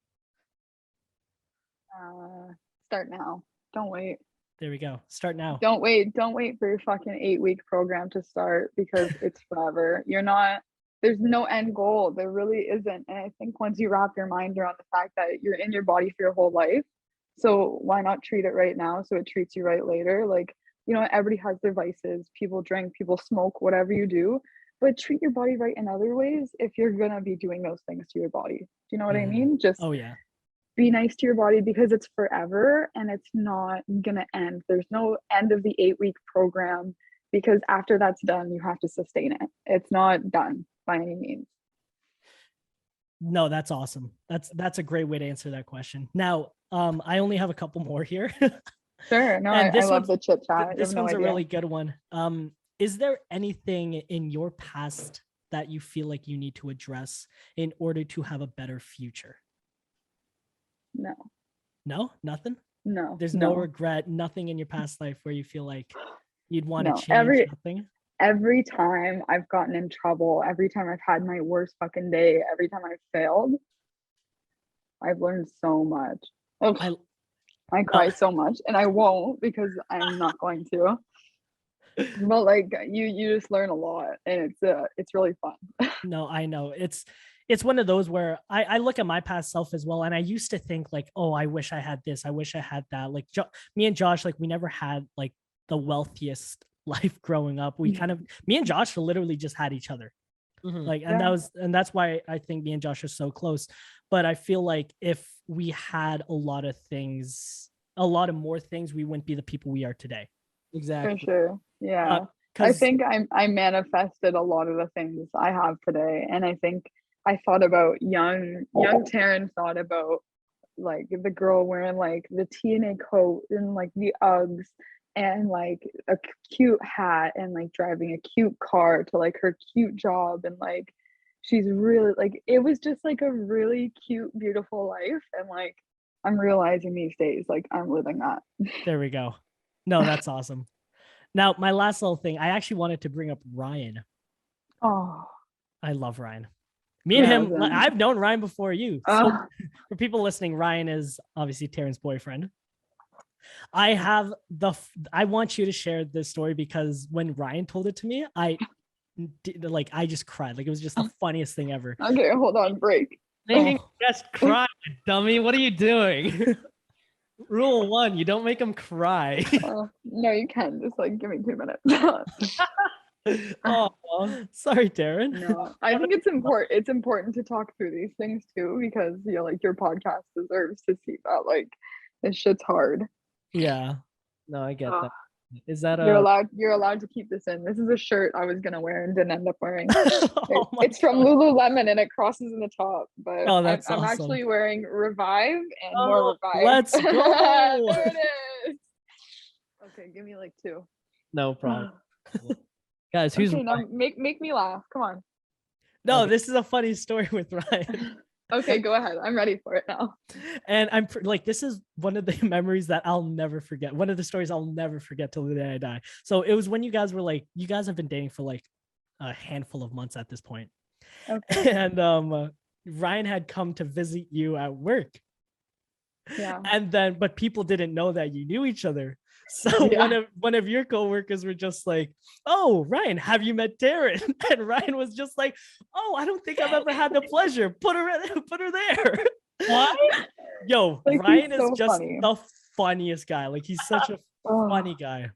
Speaker 3: start now. Don't wait.
Speaker 2: There we go. Start now.
Speaker 3: Don't wait. Don't wait for your fucking 8-week program to start because it's forever. There's no end goal. There really isn't. And I think once you wrap your mind around the fact that you're in your body for your whole life, so why not treat it right now so it treats you right later? Like, everybody has their vices. People drink, people smoke, whatever you do, but treat your body right in other ways if you're going to be doing those things to your body. Do you know what I mean? Just
Speaker 2: Oh yeah.
Speaker 3: be nice to your body because it's forever and it's not gonna end. There's no end of the 8-week program because after that's done, you have to sustain it. It's not done by any means.
Speaker 2: No, that's awesome. That's a great way to answer that question. Now, I only have a couple more here.
Speaker 3: Sure. No,
Speaker 2: And
Speaker 3: I love the chit chat. You
Speaker 2: this
Speaker 3: have no
Speaker 2: one's a
Speaker 3: idea.
Speaker 2: really good one. Is there anything in your past that you feel like you need to address in order to have a better future?
Speaker 3: No,
Speaker 2: No, nothing.
Speaker 3: no,
Speaker 2: There's no
Speaker 3: no,
Speaker 2: regret, nothing in your past life where you feel like you'd want to
Speaker 3: no.
Speaker 2: change, nothing.
Speaker 3: Every time I've gotten in trouble, every time I've had my worst fucking day, every time I've failed, I've learned so much. Ugh,
Speaker 2: I
Speaker 3: I
Speaker 2: no,
Speaker 3: cry so much, and I won't because I'm not going to. But like you just learn a lot, and it's really fun.
Speaker 2: no, I know. It's one of those where I look at my past self as well, and I used to think like, oh, I wish I had this, I wish I had that. Like me and Josh, like we never had like the wealthiest life growing up. We kind of, me and Josh literally just had each other.
Speaker 1: Mhm.
Speaker 2: Like, and
Speaker 3: Yeah.
Speaker 2: that's why I think me and Josh are so close. But I feel like if we had a lot of things, a lot of more things, we wouldn't be the people we are today.
Speaker 3: For
Speaker 1: Exactly.
Speaker 3: sure. Yeah. I
Speaker 2: Because
Speaker 3: think I manifested a lot of the things I have today. And I think I thought about young Taryn thought about like the girl wearing like the TNA coat and like the Uggs and like a cute hat and like driving a cute car to like her cute job, and like she's really like it was just like a really cute, beautiful life. And like I'm realizing these days like I'm living that.
Speaker 2: there we go. No, that's awesome. Now, my last little thing, I actually wanted to bring up Ryan.
Speaker 3: Oh,
Speaker 2: I love Ryan. Me and him,
Speaker 3: Amazing.
Speaker 2: I've known Ryan before you. So
Speaker 3: Oh,
Speaker 2: for people listening, Ryan is obviously Taryn's boyfriend. I want you to share this story because when Ryan told it to me, I just cried. Like it was just the funniest thing ever.
Speaker 3: okay, hold on, break.
Speaker 1: Making just cry, dummy. What are you doing? Rule 1, you don't make them cry.
Speaker 3: No, you can. Just like give me 2 minutes.
Speaker 1: Oh,
Speaker 2: sorry, Darren.
Speaker 3: No, I think it's important. It's important to talk through these things too, because like your podcast deserves to see that like this shit's hard.
Speaker 2: Yeah.
Speaker 1: no, I get that. Is that
Speaker 3: You're allowed to keep this in. This is a shirt I was gonna wear and didn't end up wearing.
Speaker 2: Oh
Speaker 3: It's from Lululemon and it crosses in the top, but
Speaker 2: that's
Speaker 3: I'm
Speaker 2: awesome.
Speaker 3: actually wearing Revive and more Revive.
Speaker 2: Let's go.
Speaker 3: There it is. Okay, give me like 2.
Speaker 1: No problem. Guys, who's
Speaker 3: Okay, now make me laugh. Come on.
Speaker 2: No,
Speaker 1: Okay.
Speaker 2: this is a funny story with Ryan.
Speaker 3: Okay, go ahead. I'm ready for it now.
Speaker 2: And I'm this is one of the memories that I'll never forget. One of the stories I'll never forget till the day I die. So it was when you guys have been dating for like a handful of months at this point.
Speaker 3: Okay.
Speaker 2: And Ryan had come to visit you at work.
Speaker 3: Yeah.
Speaker 2: And then, but people didn't know that you knew each other. So one of your coworkers were just like, "Oh, Ryan, have you met Darren?" And Ryan was just like, "Oh, I don't think I've ever had the pleasure. Put her there."
Speaker 1: what?
Speaker 2: Yo,
Speaker 3: Like,
Speaker 2: Ryan
Speaker 3: he's so
Speaker 2: is just
Speaker 3: funny.
Speaker 2: the funniest guy. Like he's such a funny guy.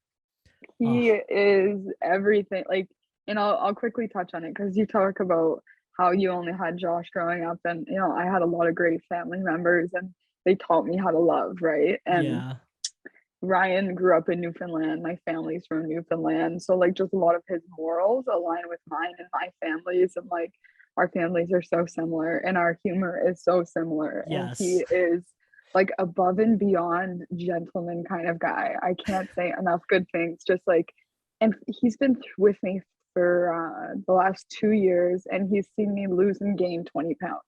Speaker 3: He is everything. Like, and I'll quickly touch on it because you talk about how you only had Josh growing up, and I had a lot of great family members, and they taught me how to love, right? And
Speaker 2: Yeah.
Speaker 3: Ryan grew up in Newfoundland. My family's from Newfoundland, so like just a lot of his morals align with mine and my family's, and like our families are so similar, and our humor is so similar.
Speaker 2: Yes.
Speaker 3: And he is like above and beyond gentleman kind of guy. I can't say enough good things. Just like, and he's been with me for the last 2 years, and he's seen me lose and gain 20 pounds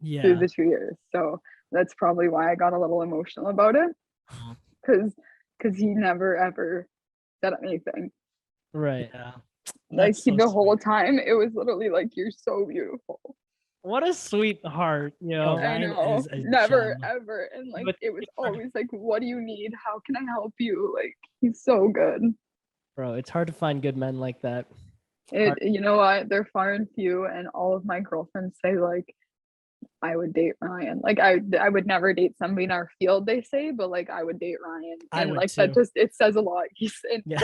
Speaker 3: through the 2 years. So that's probably why I got a little emotional about it, because he never ever said anything.
Speaker 2: Right. Yeah.
Speaker 3: Like
Speaker 2: That's so
Speaker 3: the whole
Speaker 2: sweet.
Speaker 3: time it was literally like, "You're so beautiful."
Speaker 1: What a sweetheart,
Speaker 2: Oh,
Speaker 3: I
Speaker 2: Ryan
Speaker 3: know,
Speaker 2: is a
Speaker 3: never
Speaker 2: gem.
Speaker 3: ever, and like
Speaker 1: But
Speaker 3: it was always like, "What do you need? How can I help you?" Like he's so good.
Speaker 1: bro, it's hard to find good men like that.
Speaker 3: You know what? They're far and few, and all of my girlfriends say like, I would date Ryan. Like I would never date somebody in our field, they say, but like I would date Ryan.
Speaker 2: I
Speaker 3: And
Speaker 2: would
Speaker 3: like
Speaker 2: too.
Speaker 3: that just, it says a lot. He's
Speaker 2: Yeah.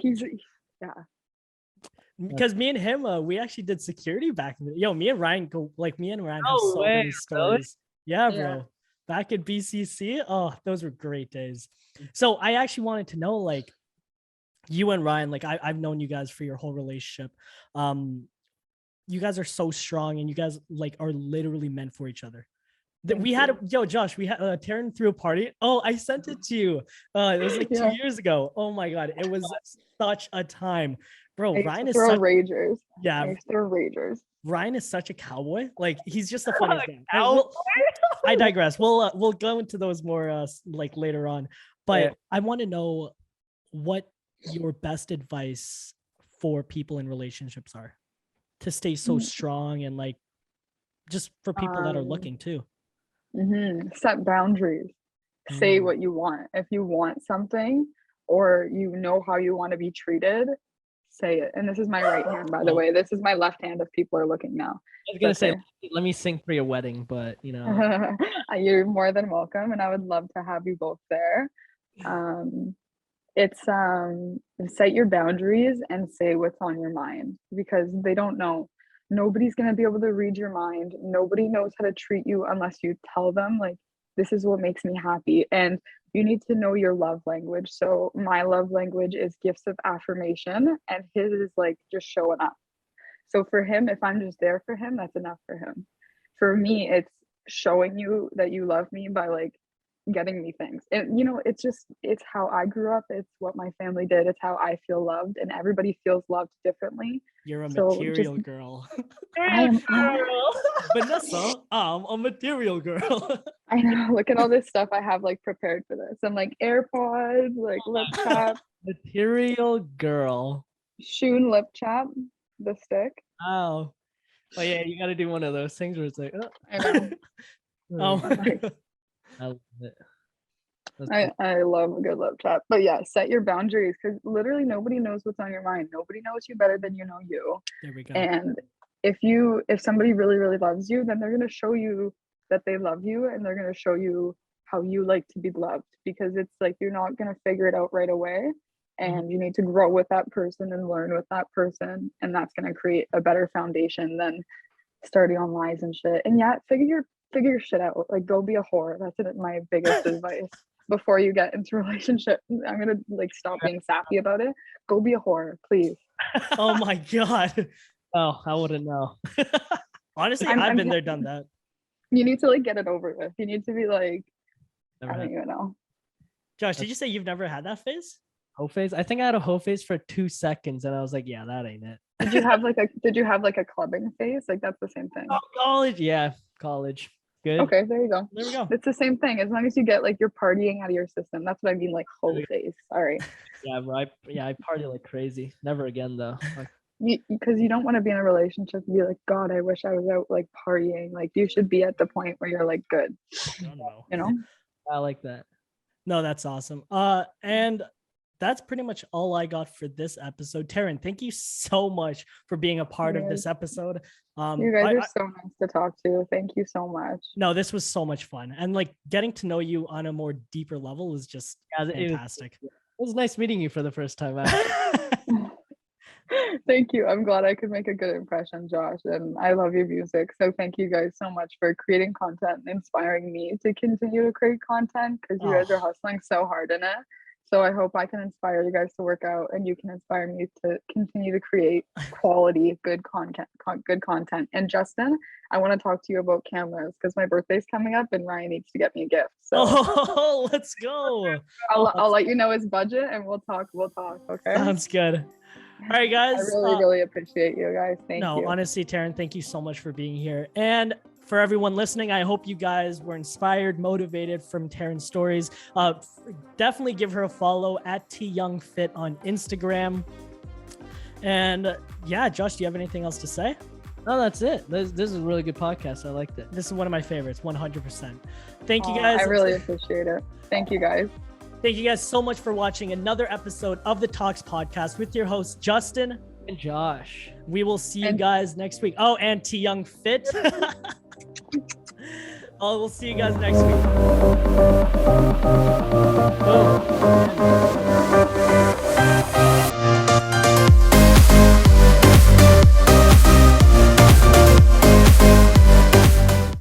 Speaker 3: he's yeah.
Speaker 2: Because me and him, we actually did security back in the me and Ryan have
Speaker 1: No
Speaker 2: so
Speaker 1: way,
Speaker 2: many
Speaker 1: really?
Speaker 2: stories. Yeah,
Speaker 3: Yeah.
Speaker 2: bro. Back at BCC, oh, those were great days. So I actually wanted to know, like, you and Ryan, like I've known you guys for your whole relationship. You guys are so strong, and you guys like are literally meant for each other. We had Josh, we had Taryn threw a party. Oh, I sent it to you. It was like 2 years ago. Oh my god, it was such a time, bro. Ryan is such
Speaker 3: ragers.
Speaker 2: yeah.
Speaker 3: They're ragers.
Speaker 2: Ryan is such a cowboy. Like he's just the funniest guy. I digress. We'll go into those more like later on. But
Speaker 1: Yeah.
Speaker 2: I want to know what your best advice for people in relationships are to stay so strong, and like just for people that are looking too.
Speaker 3: Set boundaries. Say what you want. If you want something, or you know how you want to be treated, say it. And this is my right hand, by the way. This is my left hand if people are looking now.
Speaker 1: I was gonna say, let me sing for your wedding, but
Speaker 3: You're more than welcome, and I would love to have you both there. It's set your boundaries and say what's on your mind, because they don't know. Nobody's going to be able to read your mind. Nobody knows how to treat you unless you tell them, like, this is what makes me happy. And you need to know your love language. So my love language is gifts of affirmation, and his is like just showing up. So for him, if I'm just there for him, that's enough for him. For me, it's showing you that you love me by like getting me things. And it's how I grew up. It's what my family did. It's how I feel loved, and everybody feels loved differently.
Speaker 2: You're a material girl.
Speaker 3: I am
Speaker 2: Vanessa, I'm a material girl.
Speaker 3: I know. Look at all this stuff I have like prepared for this. I'm like AirPods, like laptop.
Speaker 1: material girl.
Speaker 3: Shun lip chap, the stick.
Speaker 1: Oh. Oh yeah, you gotta do one of those things where it's like,
Speaker 3: I know.
Speaker 2: Oh,
Speaker 1: I love it.
Speaker 3: I love a good lip chat. But yeah, set your boundaries because literally nobody knows what's on your mind. Nobody knows you better than you know you.
Speaker 2: there we go.
Speaker 3: And if somebody really, really loves you, then they're gonna show you that they love you and they're gonna show you how you like to be loved because it's like you're not gonna figure it out right away. And you need to grow with that person and learn with that person. And that's gonna create a better foundation than starting on lies and shit. And yeah, figure your shit out. Like go be a whore. That's my biggest advice. Before you get into a relationship, I'm gonna like stop being sappy about it. Go be a whore, please.
Speaker 2: Oh my god.
Speaker 1: Oh, I wouldn't know.
Speaker 2: Honestly,
Speaker 3: I'm
Speaker 2: I've been there, done that.
Speaker 3: You need to like get it over with. You need to be like,
Speaker 1: Never
Speaker 3: I don't
Speaker 1: had
Speaker 3: even know.
Speaker 2: Josh, did you say you've never had that phase?
Speaker 1: hoe phase. I think I had a hoe phase for 2 seconds, and I was like, yeah, that ain't it.
Speaker 3: Did you have like a clubbing phase? Like that's the same thing.
Speaker 1: Oh, college, yeah, college. Good.
Speaker 3: Okay, there you go.
Speaker 2: There we go.
Speaker 3: It's the same thing. As long as you get like you're partying out of your system. That's what I mean, like whole phase. Sorry.
Speaker 1: Yeah, bro, I party like crazy. Never again though. Like,
Speaker 3: Because you don't want to be in a relationship and be like, God, I wish I was out like partying. Like you should be at the point where you're like good.
Speaker 2: I don't know.
Speaker 3: You know?
Speaker 1: I like that.
Speaker 2: No, that's awesome. And that's pretty much all I got for this episode. Taryn, thank you so much for being a part of this episode.
Speaker 3: You guys are so nice to talk to. Thank you so much.
Speaker 2: No, this was so much fun. And like getting to know you on a more deeper level was just fantastic.
Speaker 1: It was nice meeting you for the first time.
Speaker 3: Thank you. I'm glad I could make a good impression, Josh. And I love your music. So thank you guys so much for creating content and inspiring me to continue to create content because you guys are hustling so hard in it. So I hope I can inspire you guys to work out and you can inspire me to continue to create quality, good content. And Justin, I want to talk to you about cameras because my birthday's coming up and Ryan needs to get me a gift. So
Speaker 2: let's go.
Speaker 3: I'll let you know his budget and we'll talk. Okay.
Speaker 2: Sounds good. All right, guys.
Speaker 3: I really appreciate you guys. Thank you.
Speaker 2: No, honestly, Taryn, thank you so much for being here. And for everyone listening, I hope you guys were inspired, motivated from Taryn's stories. Definitely give her a follow at Tyoungfit on Instagram. And yeah, Josh, do you have anything else to say?
Speaker 1: No, that's it. This is a really good podcast. I liked it.
Speaker 2: This is one of my favorites, 100%. Thank you guys.
Speaker 3: I really appreciate it. Thank you guys.
Speaker 2: Thank you guys so much for watching another episode of the Talks podcast with your hosts, Justin
Speaker 1: and Josh.
Speaker 2: We will see you guys next week. Oh, and Tyoungfit. Oh, we'll see you guys next week. Oh.